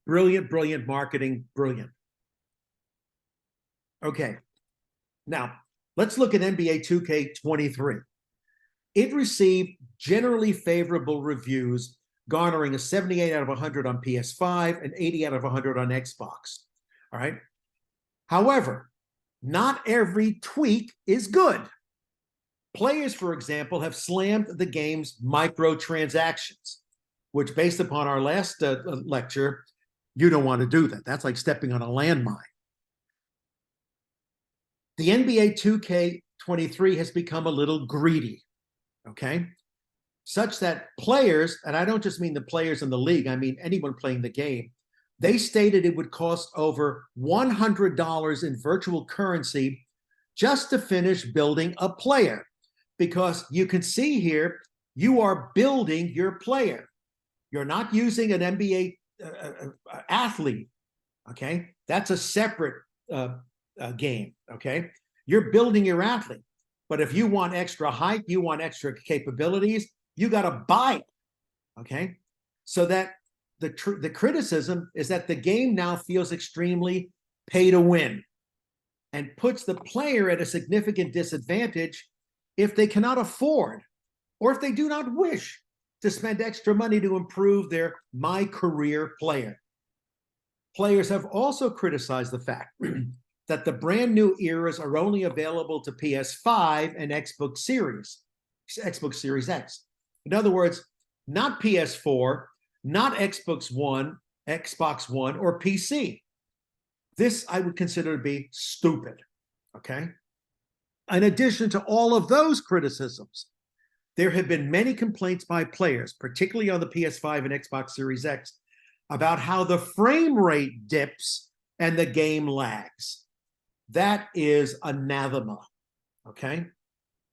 Brilliant, brilliant marketing, brilliant. Okay, now let's look at NBA 2K23. It received generally favorable reviews, garnering a 78 out of 100 on PS5 and 80 out of 100 on Xbox. All right. However, not every tweak is good. Players, for example, have slammed the game's microtransactions, which, based upon our last lecture, you don't want to do that. That's like stepping on a landmine. The NBA 2K23 has become a little greedy, okay? Such that players, and I don't just mean the players in the league, I mean anyone playing the game, they stated it would cost over $100 in virtual currency just to finish building a player. Because you can see here, you are building your player. You're not using an NBA athlete, okay? That's a separate game, okay? You're building your athlete. But if you want extra height, you want extra capabilities, you got to buy it, okay? So that the criticism is that the game now feels extremely pay to win and puts the player at a significant disadvantage if they cannot afford or if they do not wish to spend extra money to improve their My Career player. Players have also criticized the fact that the brand new eras are only available to PS5 and Xbox Series X. In other words, not PS4, not Xbox One, or PC. This I would consider to be stupid, okay? In addition to all of those criticisms, there have been many complaints by players, particularly on the PS5 and Xbox Series X, about how the frame rate dips and the game lags. That is anathema, okay?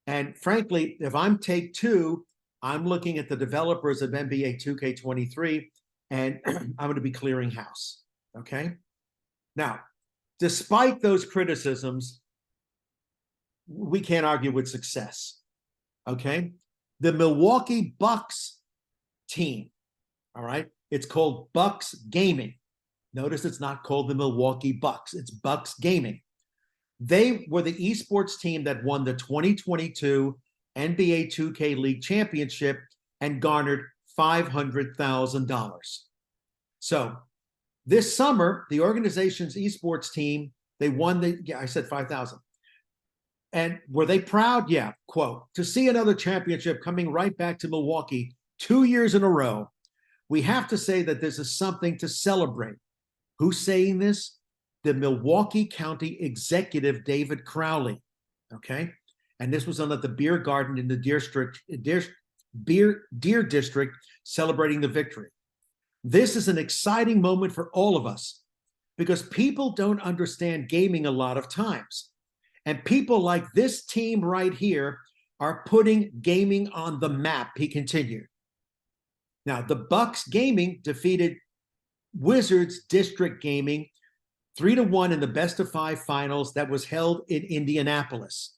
And frankly, if I'm Take-Two, I'm looking at the developers of NBA 2K23, and I'm going to be clearing house, okay? Now, despite those criticisms, we can't argue with success, okay? The Milwaukee Bucks team, all right? It's called Bucks Gaming. Notice it's not called the Milwaukee Bucks. It's Bucks Gaming. They were the esports team that won the 2022 NBA 2K League Championship and garnered $500,000. So this summer, the organization's esports team, they won I said 5,000. And were they proud? Yeah, quote, to see another championship coming right back to Milwaukee 2 years in a row. We have to say that this is something to celebrate. Who's saying this? The Milwaukee County Executive, David Crowley, okay? And this was on at the Beer Garden in the Deer District, celebrating the victory. This is an exciting moment for all of us because people don't understand gaming a lot of times. And people like this team right here are putting gaming on the map, he continued. Now, the Bucks Gaming defeated Wizards District Gaming 3-1 in the best-of-5 finals that was held in Indianapolis.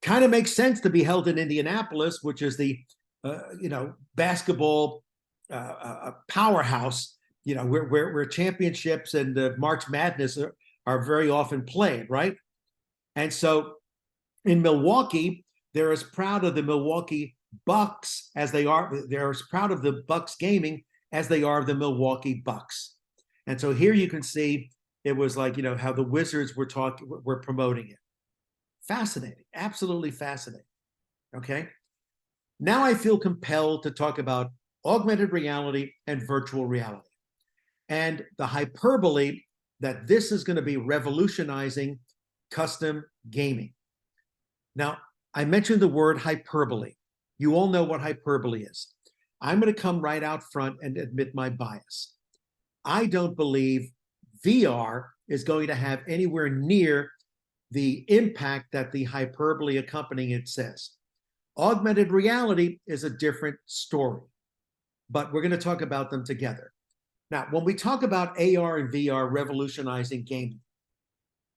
Kind of makes sense to be held in Indianapolis, which is the basketball powerhouse, where championships and March Madness are very often played, right? And so in Milwaukee, they're as proud of the Milwaukee Bucks as they are, they're as proud of the Bucks Gaming as they are of the Milwaukee Bucks. And so here you can see it was like, how the Wizards were promoting it. Fascinating, absolutely fascinating, okay? Now I feel compelled to talk about augmented reality and virtual reality and the hyperbole that this is going to be revolutionizing custom gaming. Now, I mentioned the word hyperbole. You all know what hyperbole is. I'm going to come right out front and admit my bias. I don't believe VR is going to have anywhere near the impact that the hyperbole accompanying it says. Augmented reality is a different story. but we're going to talk about them together. Now, when we talk about AR and VR revolutionizing gaming,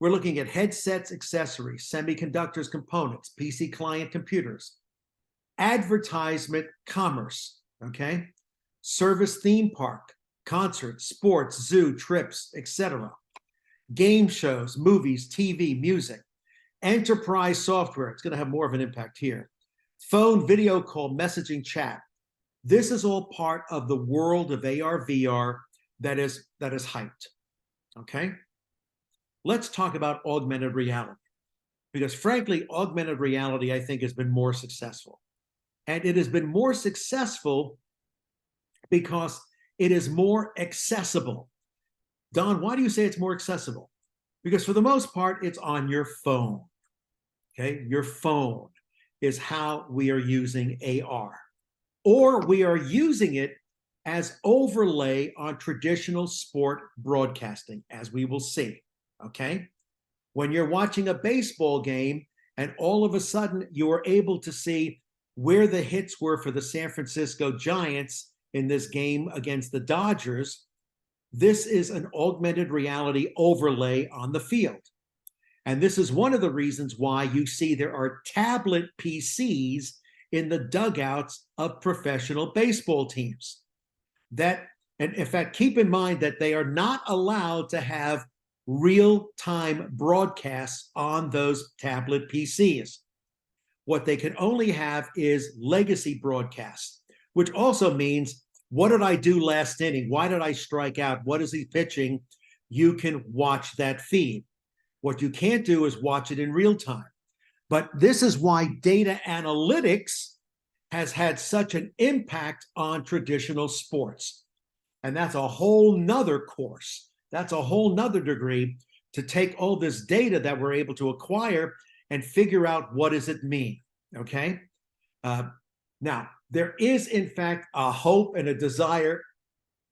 we're looking at headsets, accessories, semiconductors, components, PC client computers, advertisement, commerce, okay? Service theme park, concerts, sports, zoo, trips, etc. Game shows, movies, TV, music, enterprise software. It's going to have more of an impact here. Phone, video call, messaging, chat. This is all part of the world of AR, VR that is hyped, okay? Let's talk about augmented reality, because frankly, augmented reality, I think, has been more successful. And it has been more successful because it is more accessible. Don, why do you say it's more accessible? Because for the most part, it's on your phone, okay? Your phone is how we are using AR. Or we are using it as overlay on traditional sport broadcasting, as we will see, okay? When you're watching a baseball game and all of a sudden you are able to see where the hits were for the San Francisco Giants in this game against the Dodgers, this is an augmented reality overlay on the field. And this is one of the reasons why you see there are tablet PCs in the dugouts of professional baseball teams. That, and in fact, keep in mind that they are not allowed to have real-time broadcasts on those tablet PCs. What they can only have is legacy broadcasts, which also means, what did I do last inning? Why did I strike out? What is he pitching? You can watch that feed. What you can't do is watch it in real time. But this is why data analytics has had such an impact on traditional sports. And that's a whole nother course. That's a whole nother degree to take all this data that we're able to acquire and figure out what does it mean, okay? Now, there is, in fact, a hope and a desire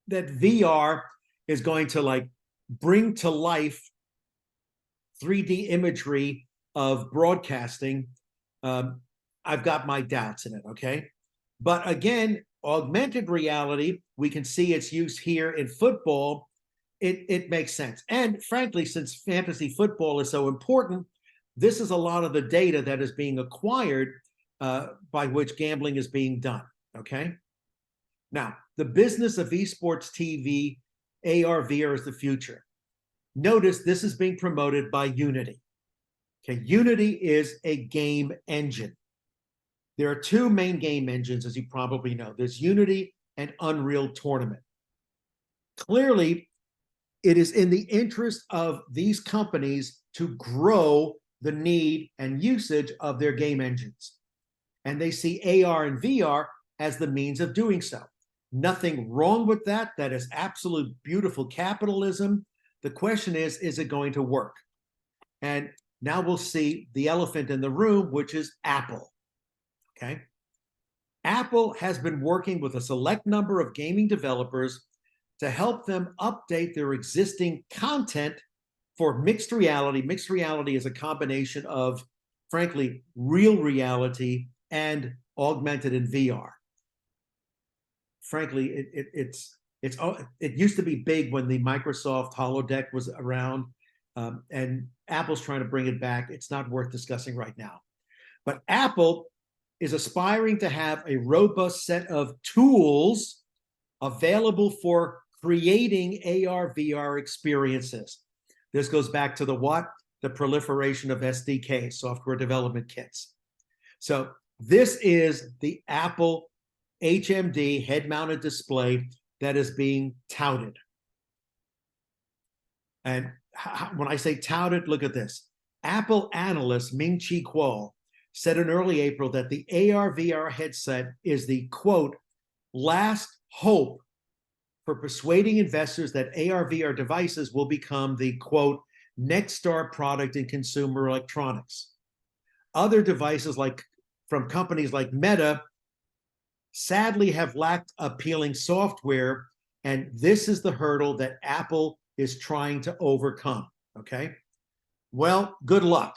that VR is going to bring to life 3D imagery of broadcasting. I've got my doubts in it, okay? But again, augmented reality, we can see its use here in football. It makes sense. And frankly, since fantasy football is so important, this is a lot of the data that is being acquired by which gambling is being done, okay? Now, the business of esports TV, AR, VR is the future. Notice this is being promoted by Unity. Okay, Unity is a game engine. There are two main game engines, as you probably know. There's Unity and Unreal Tournament. Clearly, it is in the interest of these companies to grow the need and usage of their game engines. And they see AR and VR as the means of doing so. Nothing wrong with that. That is absolute beautiful capitalism. The question is it going to work? And now we'll see the elephant in the room, which is Apple, okay? Apple has been working with a select number of gaming developers to help them update their existing content for mixed reality. Mixed reality is a combination of, frankly, real reality and augmented in VR. Frankly, it used to be big when the Microsoft holodeck was around, and Apple's trying to bring it back. It's not worth discussing right now. But Apple is aspiring to have a robust set of tools available for creating AR, VR experiences. This goes back to the what? The proliferation of SDK, software development kits. So this is the Apple HMD head-mounted display that is being touted. And when I say touted, look at this. Apple analyst Ming-Chi Kuo said in early April that the AR/VR headset is the, quote, last hope for persuading investors that AR/VR devices will become the, quote, next star product in consumer electronics. Other devices from companies like Meta sadly have lacked appealing software, and this is the hurdle that Apple is trying to overcome, okay? Well, good luck,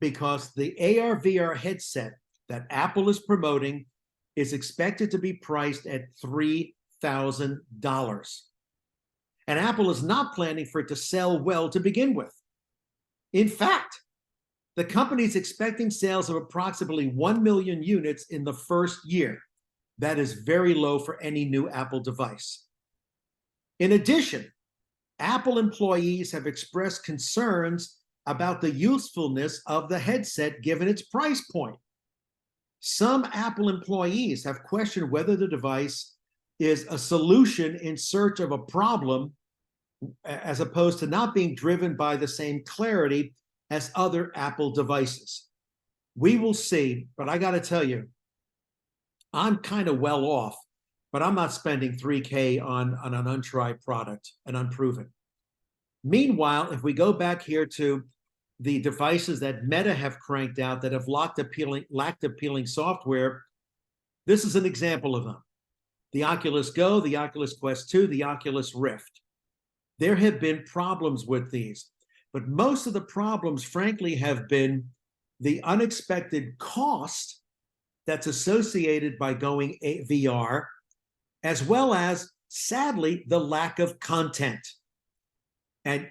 because the AR/VR headset that Apple is promoting is expected to be priced at $3,000. And Apple is not planning for it to sell well to begin with. In fact, the company is expecting sales of approximately 1 million units in the first year. That is very low for any new Apple device. In addition, Apple employees have expressed concerns about the usefulness of the headset given its price point. Some Apple employees have questioned whether the device is a solution in search of a problem, as opposed to not being driven by the same clarity as other Apple devices. We will see, but I got to tell you, I'm kind of well off, but I'm not spending $3K on an untried product, and unproven. Meanwhile, if we go back here to the devices that Meta have cranked out that have lacked appealing software, this is an example of them. The Oculus Go, the Oculus Quest 2, the Oculus Rift. There have been problems with these, but most of the problems, frankly, have been the unexpected cost that's associated by going VR, as well as, sadly, the lack of content. And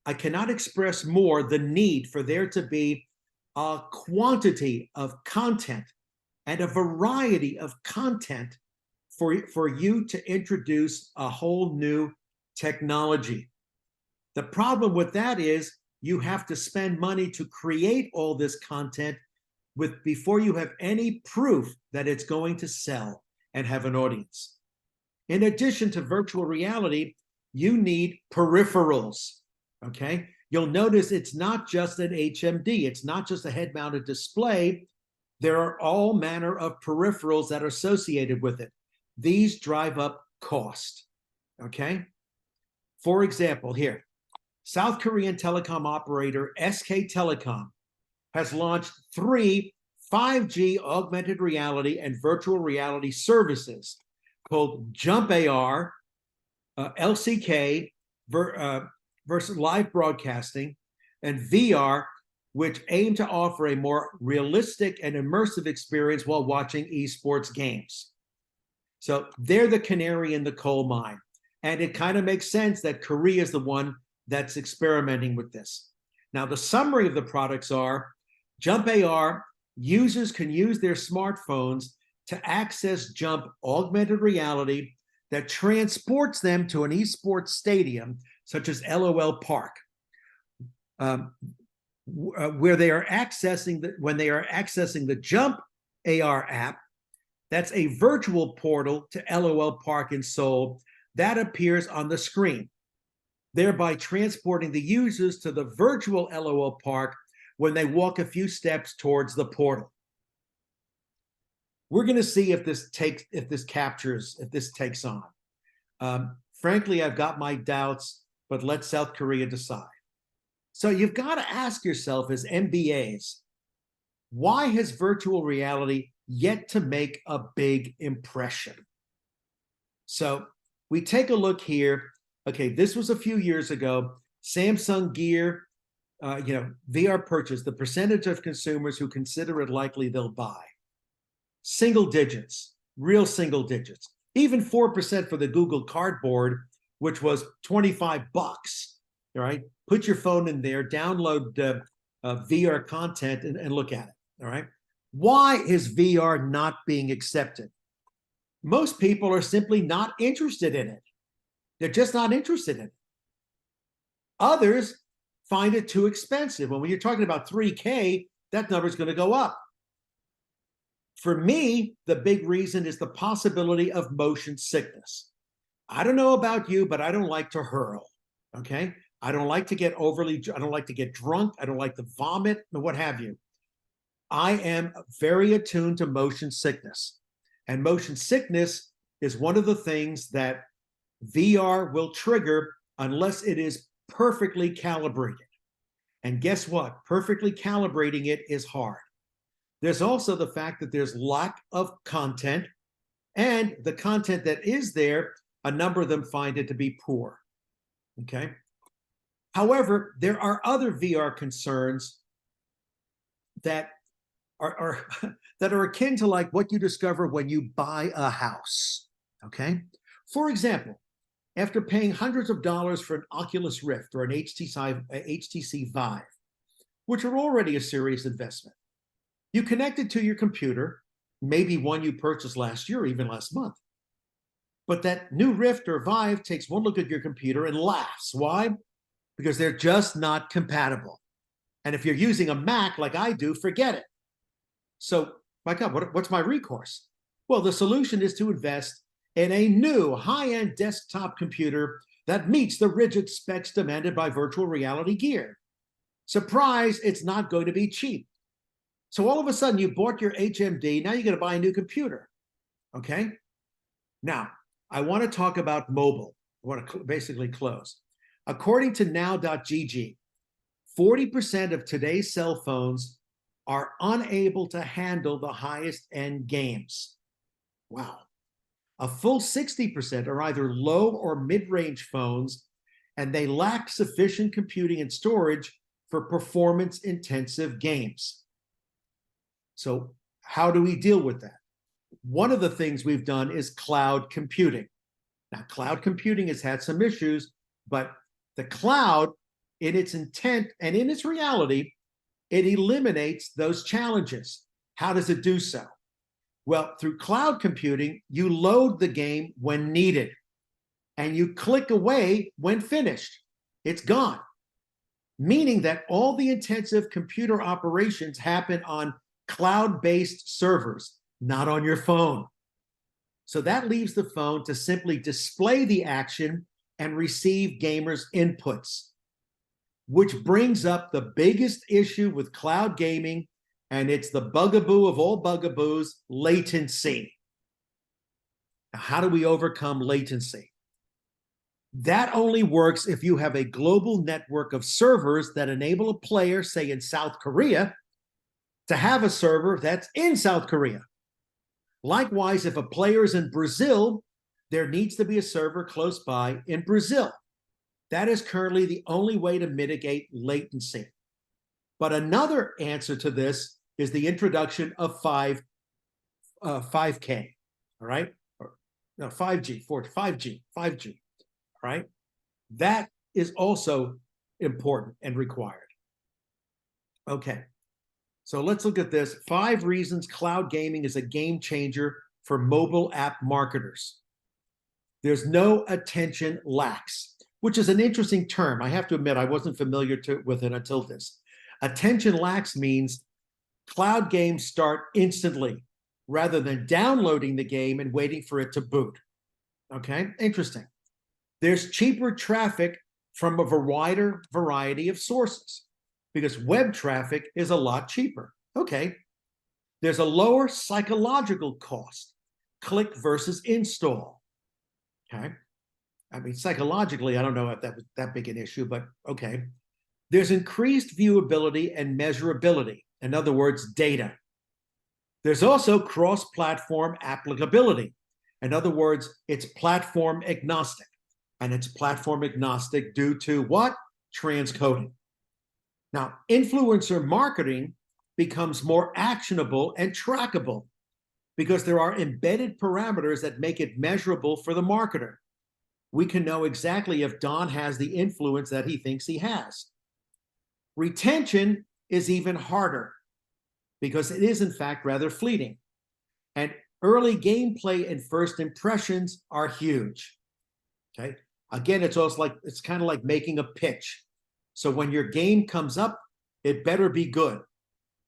I cannot express more the need for there to be a quantity of content and a variety of content for you to introduce a whole new technology. The problem with that is you have to spend money to create all this content before you have any proof that it's going to sell and have an audience. In addition to virtual reality, you need peripherals, okay? You'll notice it's not just an HMD. It's not just a head-mounted display. There are all manner of peripherals that are associated with it. These drive up cost, okay? For example, here, South Korean telecom operator SK Telecom has launched 3 5G augmented reality and virtual reality services called Jump AR, LCK versus live broadcasting, and VR, which aim to offer a more realistic and immersive experience while watching esports games. So they're the canary in the coal mine. And it kind of makes sense that Korea is the one that's experimenting with this. Now, the summary of the products are Jump AR, users can use their smartphones to access Jump augmented reality that transports them to an esports stadium, such as LOL Park, where they are when they are accessing the Jump AR app. That's a virtual portal to LOL Park in Seoul that appears on the screen, thereby transporting the users to the virtual LOL Park when they walk a few steps towards the portal. We're going to see if this takes on. Frankly, I've got my doubts, but let South Korea decide. So you've got to ask yourself as MBAs, why has virtual reality yet to make a big impression? So we take a look here. Okay, this was a few years ago. Samsung Gear, VR purchase, the percentage of consumers who consider it likely they'll buy. Single digits, real single digits. Even 4% for the Google Cardboard, which was $25. All right, put your phone in there, download VR content, and look at it. All right, why is VR not being accepted? Most people are simply not interested in it. They're just not interested in it. Others find it too expensive. When you're talking about 3K, that number is going to go up. For me, the big reason is the possibility of motion sickness. I don't know about you, but I don't like to hurl, okay? I don't like to get I don't like to get drunk. I don't like to vomit, or what have you. I am very attuned to motion sickness. And motion sickness is one of the things that VR will trigger unless it is perfectly calibrated. And guess what? Perfectly calibrating it is hard. There's also the fact that there's lack of content, and the content that is there, a number of them find it to be poor, okay? However, there are other VR concerns that are that are akin to like what you discover when you buy a house, okay? For example, after paying hundreds of dollars for an Oculus Rift or an HTC Vive, which are already a serious investment, you connect it to your computer, maybe one you purchased last year or even last month. But that new Rift or Vive takes one look at your computer and laughs. Why? Because they're just not compatible. And if you're using a Mac like I do, forget it. So, my God, what's my recourse? Well, the solution is to invest in a new high-end desktop computer that meets the rigid specs demanded by virtual reality gear. Surprise, it's not going to be cheap. So all of a sudden you bought your HMD, now you're going to buy a new computer, okay? Now, I want to talk about mobile. I want to basically close. According to now.gg, 40% of today's cell phones are unable to handle the highest end games. Wow. A full 60% are either low or mid-range phones, and they lack sufficient computing and storage for performance-intensive games. So how do we deal with that? One of the things we've done is cloud computing. Now, cloud computing has had some issues, but the cloud, in its intent and in its reality, it eliminates those challenges. How does it do so? Well, through cloud computing, you load the game when needed, and you click away when finished. It's gone, meaning that all the intensive computer operations happen on cloud-based servers, not on your phone. So that leaves the phone to simply display the action and receive gamers' inputs, which brings up the biggest issue with cloud gaming, and it's the bugaboo of all bugaboos, latency. Now, how do we overcome latency? That only works if you have a global network of servers that enable a player, say in South Korea, to have a server that's in South Korea. Likewise, if a player is in Brazil, there needs to be a server close by in Brazil. That is currently the only way to mitigate latency. But another answer to this is the introduction of 5K, all right? Or, no, 5G, 5G, all right? That is also important and required. Okay, so let's look at this. 5 reasons cloud gaming is a game changer for mobile app marketers. There's no attention lax, which is an interesting term. I have to admit, I wasn't familiar with it until this. Attention lax means cloud games start instantly rather than downloading the game and waiting for it to boot. Okay, interesting. There's cheaper traffic from a wider variety of sources because web traffic is a lot cheaper. Okay, there's a lower psychological cost, click versus install. Okay, I mean, psychologically, I don't know if that was that big an issue, but okay. There's increased viewability and measurability. In other words, data. There's also cross-platform applicability. In other words, it's platform agnostic. And it's platform agnostic due to what? Transcoding. Now, influencer marketing becomes more actionable and trackable because there are embedded parameters that make it measurable for the marketer. We can know exactly if Don has the influence that he thinks he has. Retention is even harder because it is, in fact, rather fleeting. And early gameplay and first impressions are huge. Okay. Again, it's kind of like making a pitch. So when your game comes up, it better be good.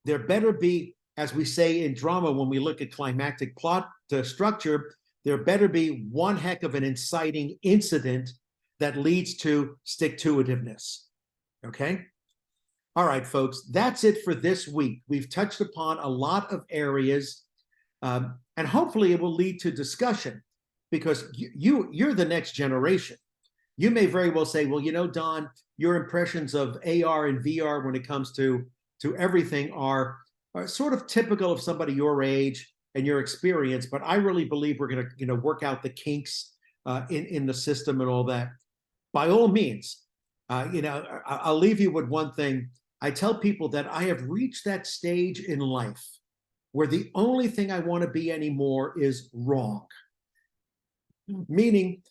There better be, as we say in drama, when we look at climactic plot structure, there better be one heck of an inciting incident that leads to stick-to-itiveness. Okay? All right, folks, that's it for this week. We've touched upon a lot of areas, and hopefully it will lead to discussion because you're the next generation. You may very well say, well, you know, Don, your impressions of AR and VR when it comes to everything are sort of typical of somebody your age and your experience, but I really believe we're going to work out the kinks in the system and all that. By all means, I'll leave you with one thing. I tell people that I have reached that stage in life where the only thing I want to be anymore is wrong. Meaning,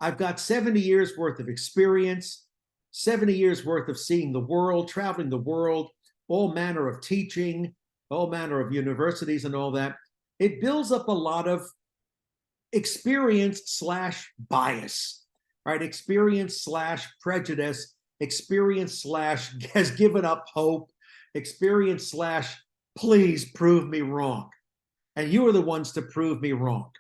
I've got 70 years worth of experience, 70 years worth of seeing the world, traveling the world, all manner of teaching, all manner of universities and all that. It builds up a lot of experience slash bias, right? Experience slash prejudice, experience slash has given up hope, experience slash please prove me wrong. And you are the ones to prove me wrong.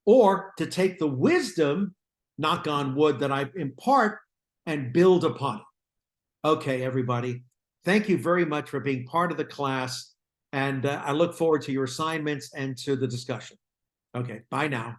Or to take the wisdom, knock on wood, that I impart and build upon it. Okay, everybody. Thank you very much for being part of the class. And I look forward to your assignments and to the discussion. Okay, bye now.